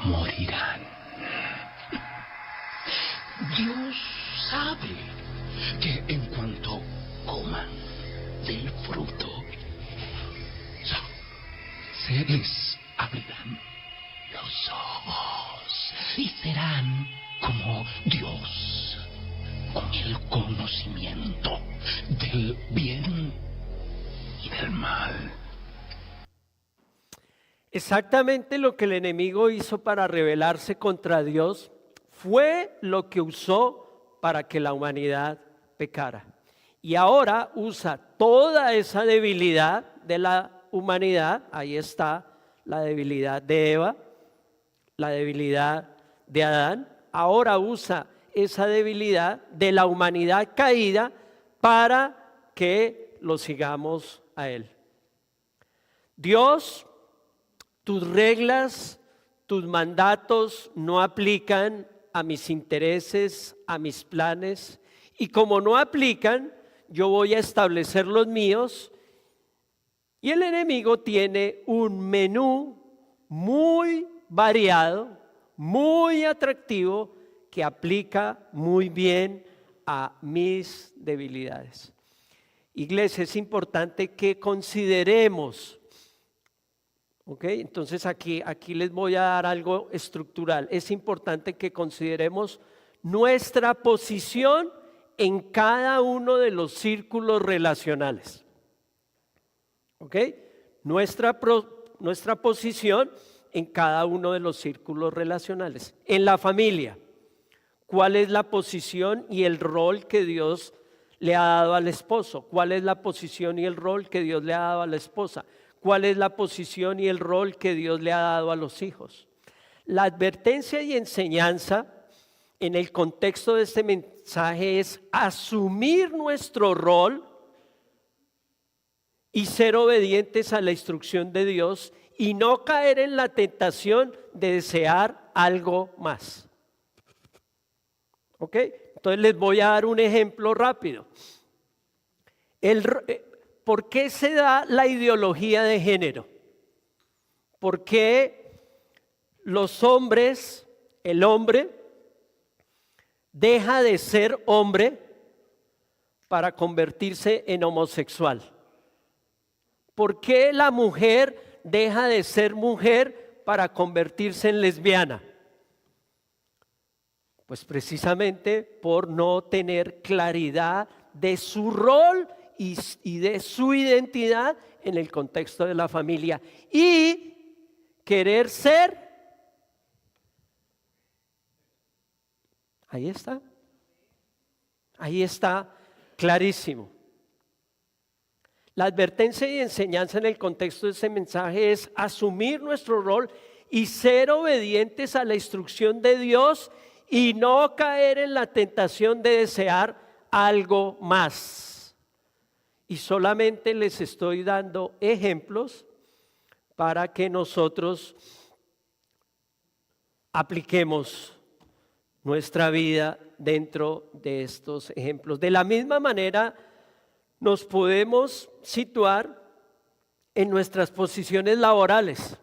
morirán. Dios sabe que en cuanto coman del fruto, se les abrirán los ojos y serán como Dios, con el conocimiento del bien y del mal. Exactamente lo que el enemigo hizo para rebelarse contra Dios fue lo que usó para que la humanidad pecara. Y ahora usa toda esa debilidad de la humanidad. Ahí está la debilidad de Eva, la debilidad de Adán. Ahora usa esa debilidad de la humanidad caída para que lo sigamos a él. Dios, tus reglas, tus mandatos no aplican a mis intereses, a mis planes, y como no aplican, yo voy a establecer los míos. Y el enemigo tiene un menú muy variado, muy atractivo, que aplica muy bien a mis debilidades. Iglesia, es importante que consideremos, ¿ok? Entonces aquí les voy a dar algo estructural. Es importante que consideremos nuestra posición en cada uno de los círculos relacionales. ¿Ok? Nuestra posición en cada uno de los círculos relacionales. En la familia, ¿cuál es la posición y el rol que Dios le ha dado al esposo? ¿Cuál es la posición y el rol que Dios le ha dado a la esposa? ¿Cuál es la posición y el rol que Dios le ha dado a los hijos? La advertencia y enseñanza en el contexto de este mensaje es asumir nuestro rol y ser obedientes a la instrucción de Dios y no caer en la tentación de desear algo más. ¿Ok? Entonces les voy a dar un ejemplo rápido. ¿Por qué se da la ideología de género? ¿Por qué los hombres, el hombre, deja de ser hombre para convertirse en homosexual? ¿Por qué la mujer deja de ser mujer para convertirse en lesbiana? Pues precisamente por no tener claridad de su rol y de su identidad en el contexto de la familia. Y querer ser, ahí está clarísimo. La advertencia y enseñanza en el contexto de ese mensaje es asumir nuestro rol y ser obedientes a la instrucción de Dios y no caer en la tentación de desear algo más. Y solamente les estoy dando ejemplos para que nosotros apliquemos nuestra vida dentro de estos ejemplos. De la misma manera, nos podemos situar en nuestras posiciones laborales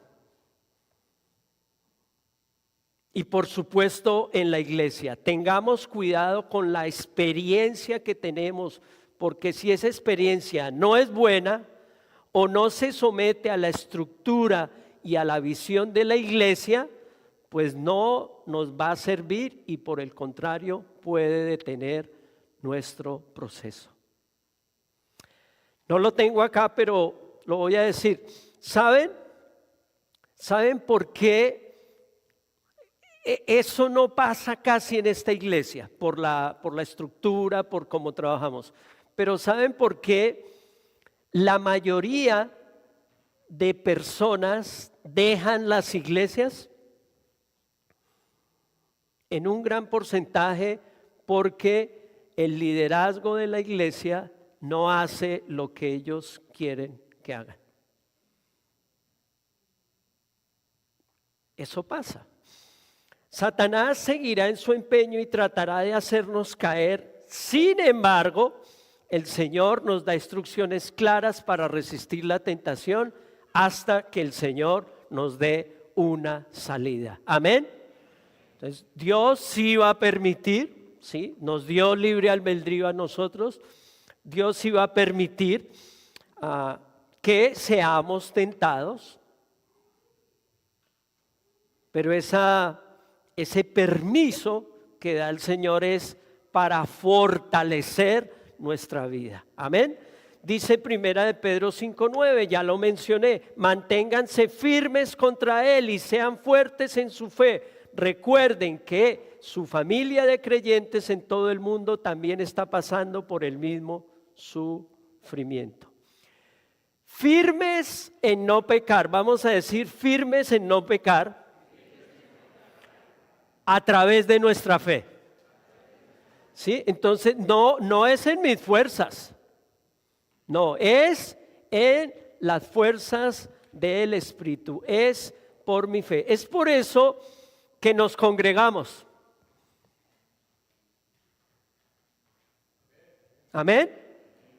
y por supuesto en la iglesia. Tengamos cuidado con la experiencia que tenemos, porque si esa experiencia no es buena o no se somete a la estructura y a la visión de la iglesia, pues no nos va a servir y por el contrario puede detener nuestro proceso. No lo tengo acá, pero lo voy a decir. ¿Saben por qué eso no pasa casi en esta iglesia? Por la estructura, por cómo trabajamos. Pero ¿saben por qué la mayoría de personas dejan las iglesias? En un gran porcentaje porque el liderazgo de la iglesia no hace lo que ellos quieren que hagan. Eso pasa. Satanás seguirá en su empeño y tratará de hacernos caer. Sin embargo, el Señor nos da instrucciones claras para resistir la tentación hasta que el Señor nos dé una salida. Amén. Entonces, Dios sí va a permitir, ¿sí? Nos dio libre albedrío a nosotros. Dios iba a permitir que seamos tentados, pero ese permiso que da el Señor es para fortalecer nuestra vida. Amén. Dice Primera de Pedro 5:9, ya lo mencioné, manténganse firmes contra Él y sean fuertes en su fe. Recuerden que su familia de creyentes en todo el mundo también está pasando por el mismo sufrimiento. Firmes en no pecar, vamos a decir firmes en no pecar a través de nuestra fe. ¿Sí? Entonces no es en mis fuerzas, no, es en las fuerzas del Espíritu, es por mi fe. Es por eso que nos congregamos. Amén.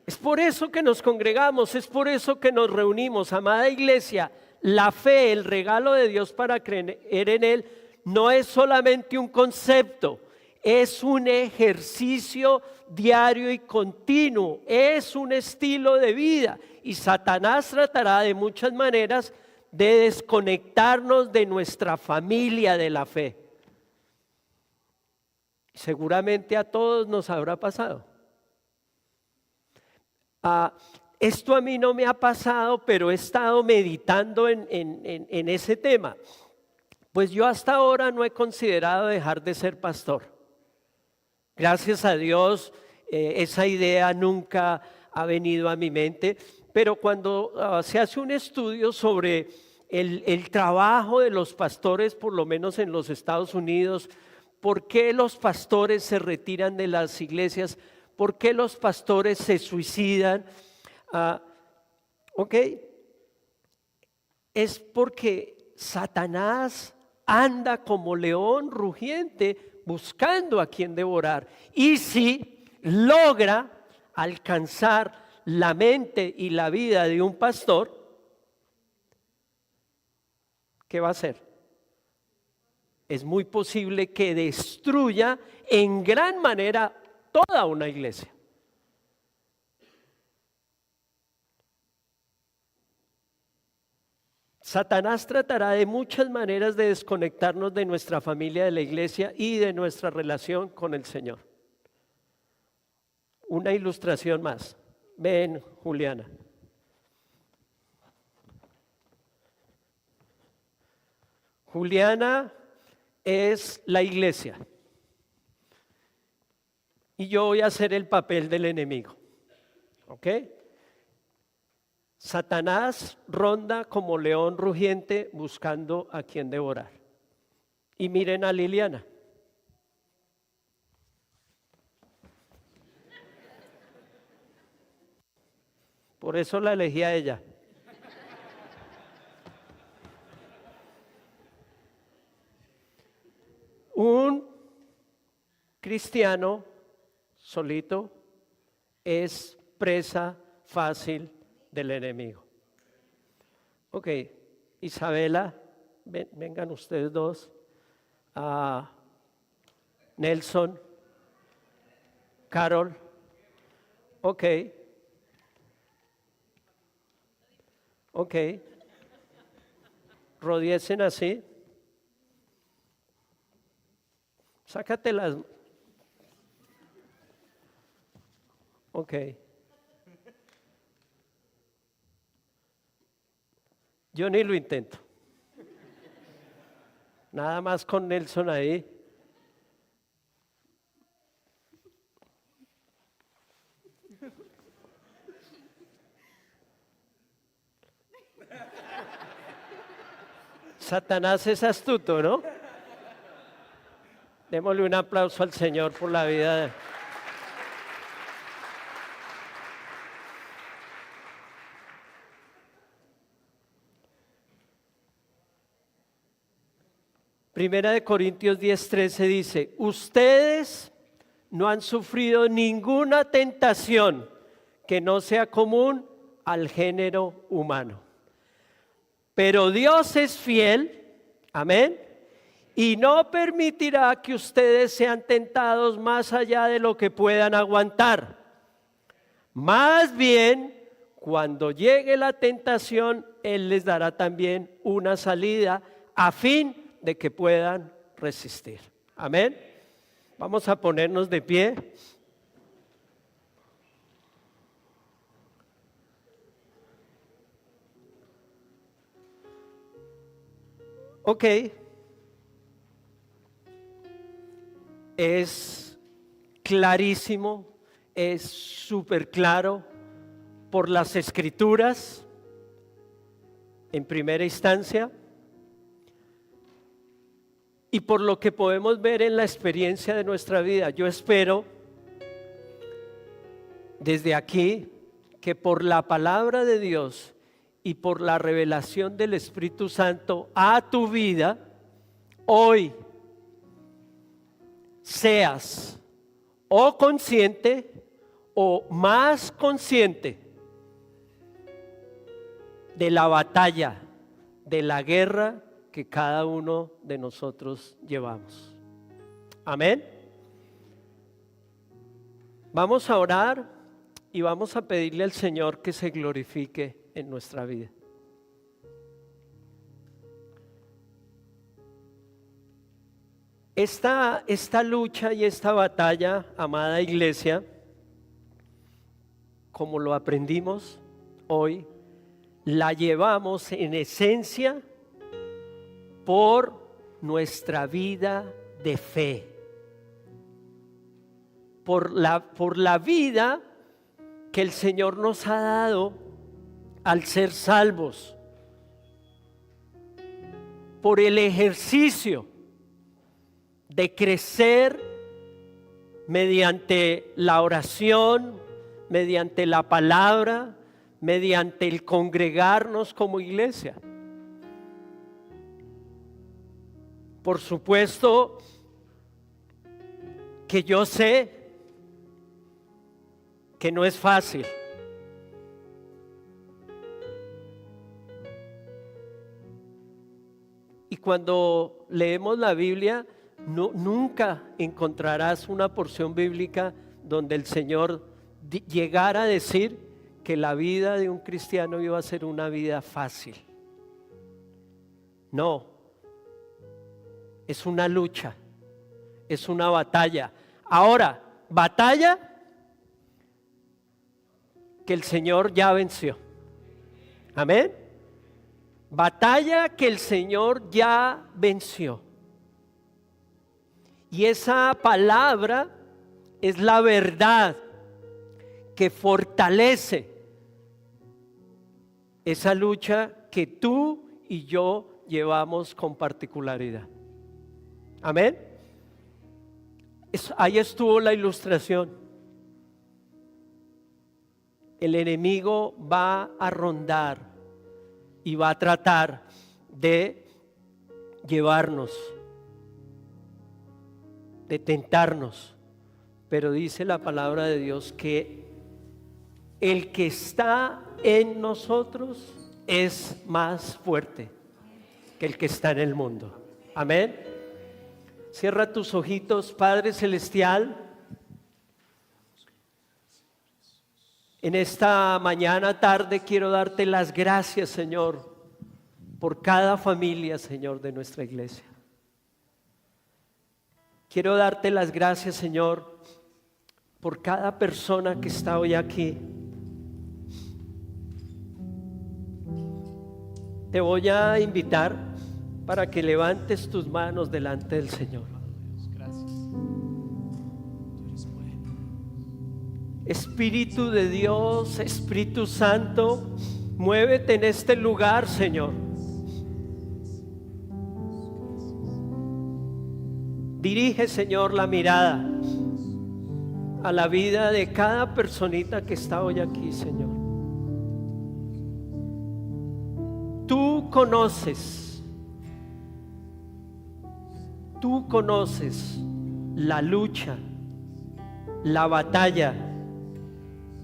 Es por eso que nos congregamos, es por eso que nos reunimos. Amada iglesia, la fe, el regalo de Dios para creer en Él, no es solamente un concepto, es un ejercicio diario y continuo, es un estilo de vida. Y Satanás tratará de muchas maneras de desconectarnos de nuestra familia de la fe. Seguramente a todos nos habrá pasado. Esto a mí no me ha pasado, pero he estado meditando en ese tema. Pues yo hasta ahora no he considerado dejar de ser pastor. Gracias a Dios, esa idea nunca ha venido a mi mente, pero cuando se hace un estudio sobre el trabajo de los pastores, por lo menos en los Estados Unidos, ¿por qué los pastores se retiran de las iglesias? ¿Por qué los pastores se suicidan? Es porque Satanás anda como león rugiente buscando a quien devorar. Y si logra alcanzar la mente y la vida de un pastor, ¿qué va a hacer? Es muy posible que destruya en gran manera toda una iglesia. Satanás tratará de muchas maneras de desconectarnos de nuestra familia, de la iglesia y de nuestra relación con el Señor. Una ilustración más. Ven, Juliana. Juliana es la iglesia. Y yo voy a hacer el papel del enemigo. ¿Ok? Satanás ronda como león rugiente buscando a quien devorar. Y miren a Liliana. Por eso la elegí a ella. Un cristiano solito es presa fácil del enemigo. Ok, Isabela, vengan ustedes dos. Nelson, Carol, ok. Rodiesen así. Sácate las. Ok. Yo ni lo intento. Nada más con Nelson ahí. Satanás es astuto, ¿no? Démosle un aplauso al Señor por la vida de... Primera de Corintios 10:13 dice, ustedes no han sufrido ninguna tentación que no sea común al género humano. Pero Dios es fiel, amén, y no permitirá que ustedes sean tentados más allá de lo que puedan aguantar. Más bien, cuando llegue la tentación, Él les dará también una salida a fin de que puedan resistir. Amén. Vamos a ponernos de pie. Ok. Es clarísimo, es súper claro por las Escrituras, en primera instancia, y por lo que podemos ver en la experiencia de nuestra vida. Yo espero desde aquí que por la palabra de Dios y por la revelación del Espíritu Santo a tu vida, hoy seas o consciente o más consciente de la batalla, de la guerra que cada uno de nosotros llevamos. Amén. Vamos a orar y vamos a pedirle al Señor que se glorifique en nuestra vida. Esta lucha y esta batalla, amada iglesia, como lo aprendimos hoy, la llevamos en esencia por nuestra vida de fe, por la vida que el Señor nos ha dado al ser salvos, por el ejercicio de crecer mediante la oración, mediante la palabra, mediante el congregarnos como iglesia. Por supuesto que yo sé que no es fácil. Y cuando leemos la Biblia, nunca encontrarás una porción bíblica donde el Señor llegara a decir que la vida de un cristiano iba a ser una vida fácil. No, es una lucha, es una batalla. Ahora, batalla que el Señor ya venció. Amén. Batalla que el Señor ya venció. Y esa palabra es la verdad que fortalece esa lucha que tú y yo llevamos con particularidad. Amén. Ahí estuvo la ilustración. El enemigo va a rondar y va a tratar de llevarnos, de tentarnos. Pero dice la palabra de Dios que el que está en nosotros es más fuerte que el que está en el mundo. Amén. Cierra tus ojitos, Padre Celestial. En esta mañana, tarde, quiero darte las gracias, Señor, por cada familia, Señor, de nuestra iglesia. Quiero darte las gracias, Señor, por cada persona que está hoy aquí. Te voy a invitar para que levantes tus manos delante del Señor. Espíritu de Dios, Espíritu Santo, muévete en este lugar, Señor. Dirige, Señor, la mirada a la vida de cada personita que está hoy aquí, Señor. Tú conoces la lucha, la batalla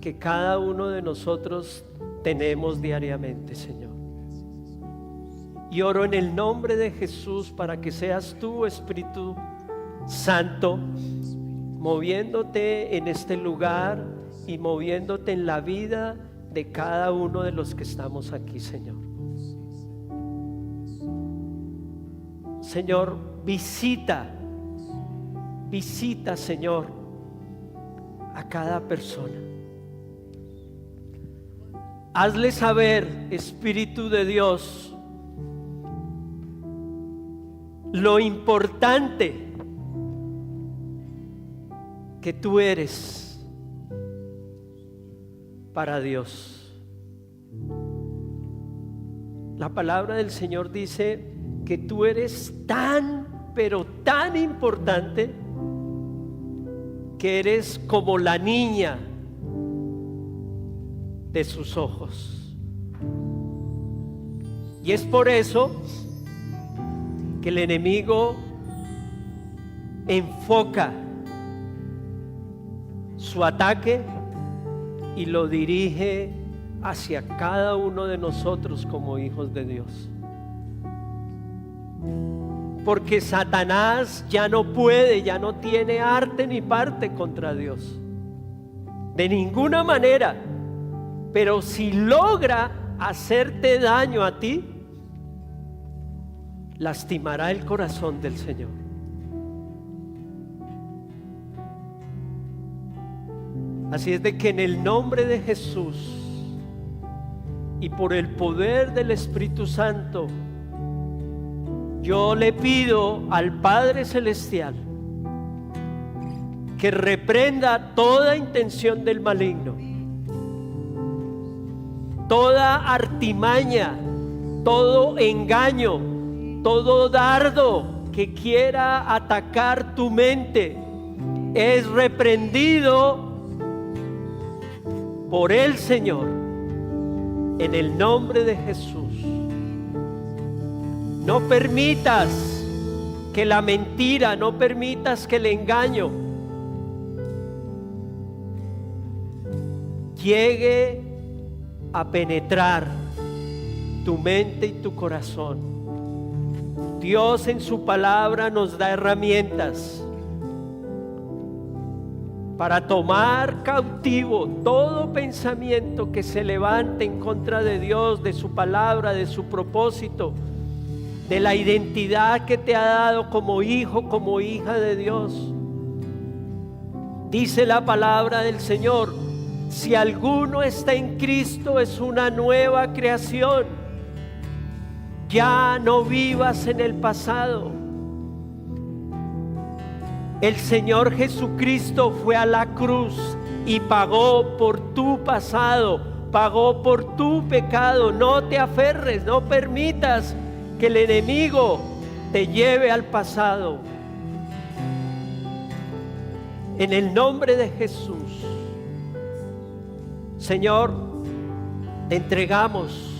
que cada uno de nosotros tenemos diariamente, Señor. Y oro en el nombre de Jesús para que seas tú, Espíritu Santo, moviéndote en este lugar y moviéndote en la vida de cada uno de los que estamos aquí, Señor. Señor, visita, Señor, a cada persona. Hazle saber, Espíritu de Dios, lo importante que tú eres para Dios. La palabra del Señor dice que tú eres tan, pero tan importante, que eres como la niña de sus ojos. Y es por eso que el enemigo enfoca su ataque y lo dirige hacia cada uno de nosotros como hijos de Dios. Porque Satanás ya no puede, ya no tiene arte ni parte contra Dios, de ninguna manera. Pero si logra hacerte daño a ti, lastimará el corazón del Señor. Así es de que en el nombre de Jesús y por el poder del Espíritu Santo, yo le pido al Padre Celestial que reprenda toda intención del maligno, toda artimaña, todo engaño, todo dardo que quiera atacar tu mente, es reprendido por el Señor, en el nombre de Jesús. No permitas que la mentira, no permitas que el engaño llegue a penetrar tu mente y tu corazón. Dios en su palabra nos da herramientas para tomar cautivo todo pensamiento que se levante en contra de Dios, de su palabra, de su propósito, de la identidad que te ha dado como hijo, como hija de Dios. Dice la palabra del Señor Si alguno está en Cristo, es una nueva creación. Ya no vivas en el pasado. El Señor Jesucristo fue a la cruz y pagó por tu pasado, pagó por tu pecado. No te aferres, no permitas que el enemigo te lleve al pasado. En el nombre de Jesús, Señor, te entregamos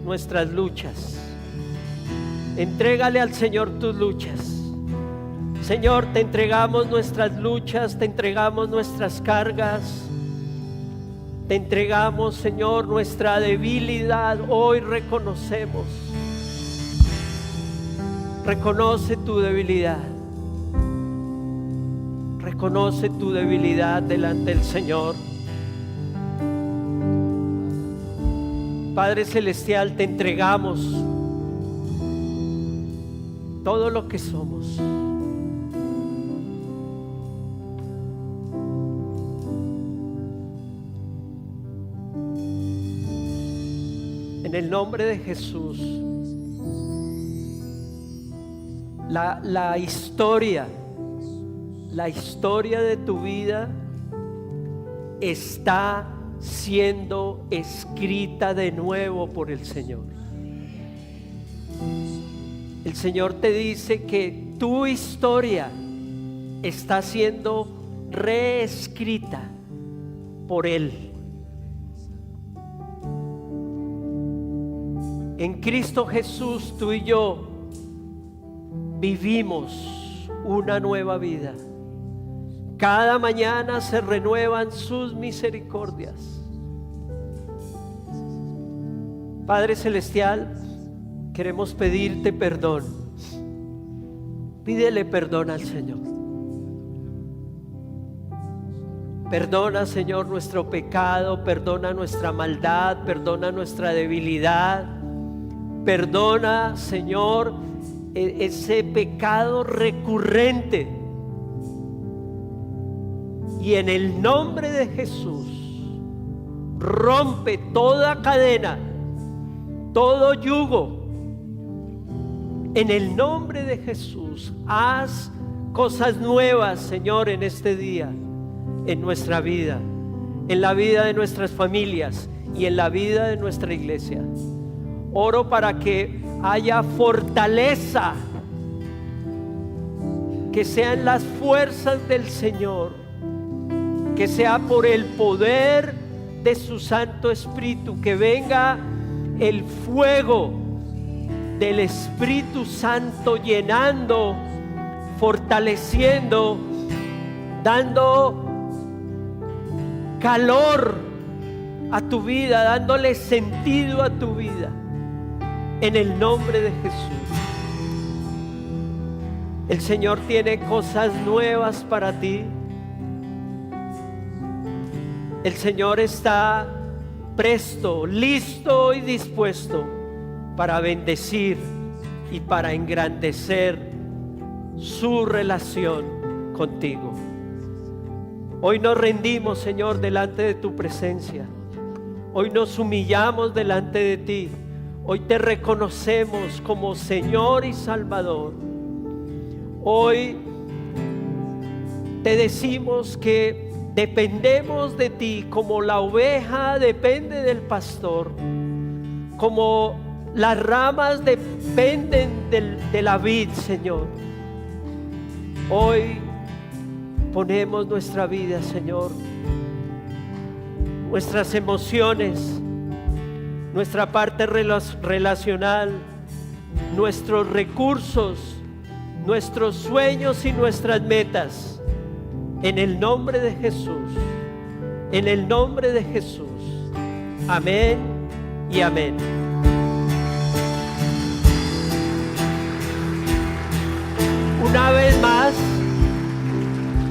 nuestras luchas. Entrégale al Señor tus luchas. Señor, te entregamos nuestras luchas, te entregamos nuestras cargas, te entregamos, Señor, nuestra debilidad. Hoy reconocemos. Reconoce tu debilidad. Reconoce tu debilidad delante del Señor. Padre Celestial, te entregamos todo lo que somos. En el nombre de Jesús, la historia de tu vida está siendo escrita de nuevo por el Señor. El Señor te dice que tu historia está siendo reescrita por Él. En Cristo Jesús, tú y yo vivimos una nueva vida. Cada mañana se renuevan sus misericordias. Padre Celestial, queremos pedirte perdón. Pídele perdón al Señor. Perdona, Señor, nuestro pecado, perdona nuestra maldad, perdona nuestra debilidad. Perdona, Señor, ese pecado recurrente. Y en el nombre de Jesús, rompe toda cadena, todo yugo. En el nombre de Jesús, haz cosas nuevas, Señor, en este día, en nuestra vida, en la vida de nuestras familias y en la vida de nuestra iglesia. Oro para que haya fortaleza, que sean las fuerzas del Señor, que sea por el poder de su Santo Espíritu, que venga el fuego del Espíritu Santo llenando, fortaleciendo, dando calor a tu vida, dándole sentido a tu vida. En el nombre de Jesús. El Señor tiene cosas nuevas para ti. El Señor está presto, listo y dispuesto para bendecir y para engrandecer su relación contigo. Hoy nos rendimos, Señor, delante de tu presencia. Hoy nos humillamos delante de ti. Hoy te reconocemos como Señor y Salvador. Hoy te decimos que dependemos de ti como la oveja depende del pastor, como las ramas dependen de la vid, Señor. Hoy ponemos nuestra vida, Señor, nuestras emociones, nuestra parte relacional, nuestros recursos, nuestros sueños y nuestras metas, en el nombre de Jesús, en el nombre de Jesús. Amén y amén.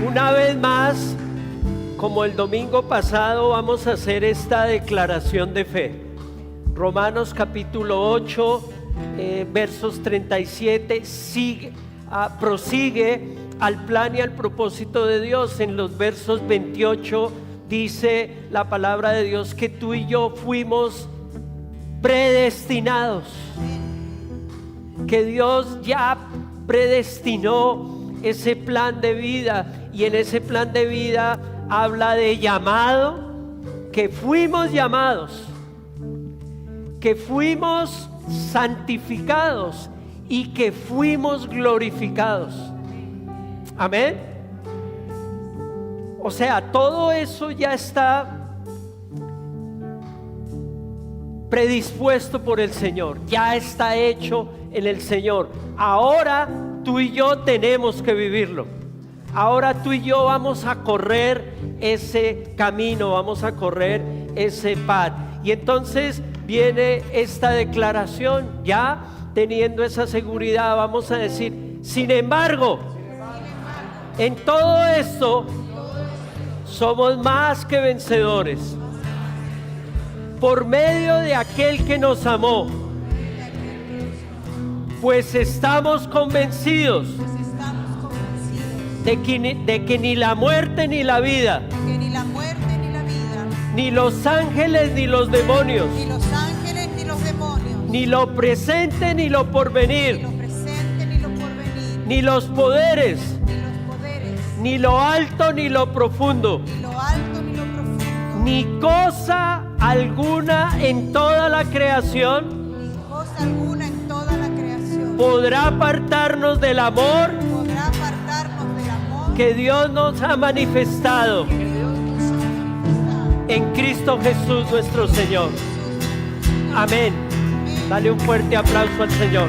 Una vez más, como el domingo pasado, vamos a hacer esta declaración de fe. Romanos capítulo 8, versos 37, prosigue al plan y al propósito de Dios en los versos 28, dice la palabra de Dios que tú y yo fuimos predestinados, que Dios ya predestinó ese plan de vida, y en ese plan de vida habla de llamado, que fuimos llamados, que fuimos santificados y que fuimos glorificados. Amén. O sea, todo eso ya está predispuesto por el Señor, ya está hecho en el Señor. Ahora tú y yo tenemos que vivirlo. Ahora tú y yo vamos a correr ese camino, vamos a correr ese path. Y entonces viene esta declaración, ya teniendo esa seguridad, vamos a decir: sin embargo, en todo esto somos más que vencedores por medio de aquel que nos amó, pues estamos convencidos de que ni la muerte ni la vida, ni los ángeles ni los demonios, ni lo presente ni lo porvenir, ni los poderes, ni lo alto ni lo profundo, ni cosa alguna en toda la creación podrá apartarnos del amor que Dios nos ha manifestado en Cristo Jesús nuestro Señor. Amén. Dale un fuerte aplauso al Señor.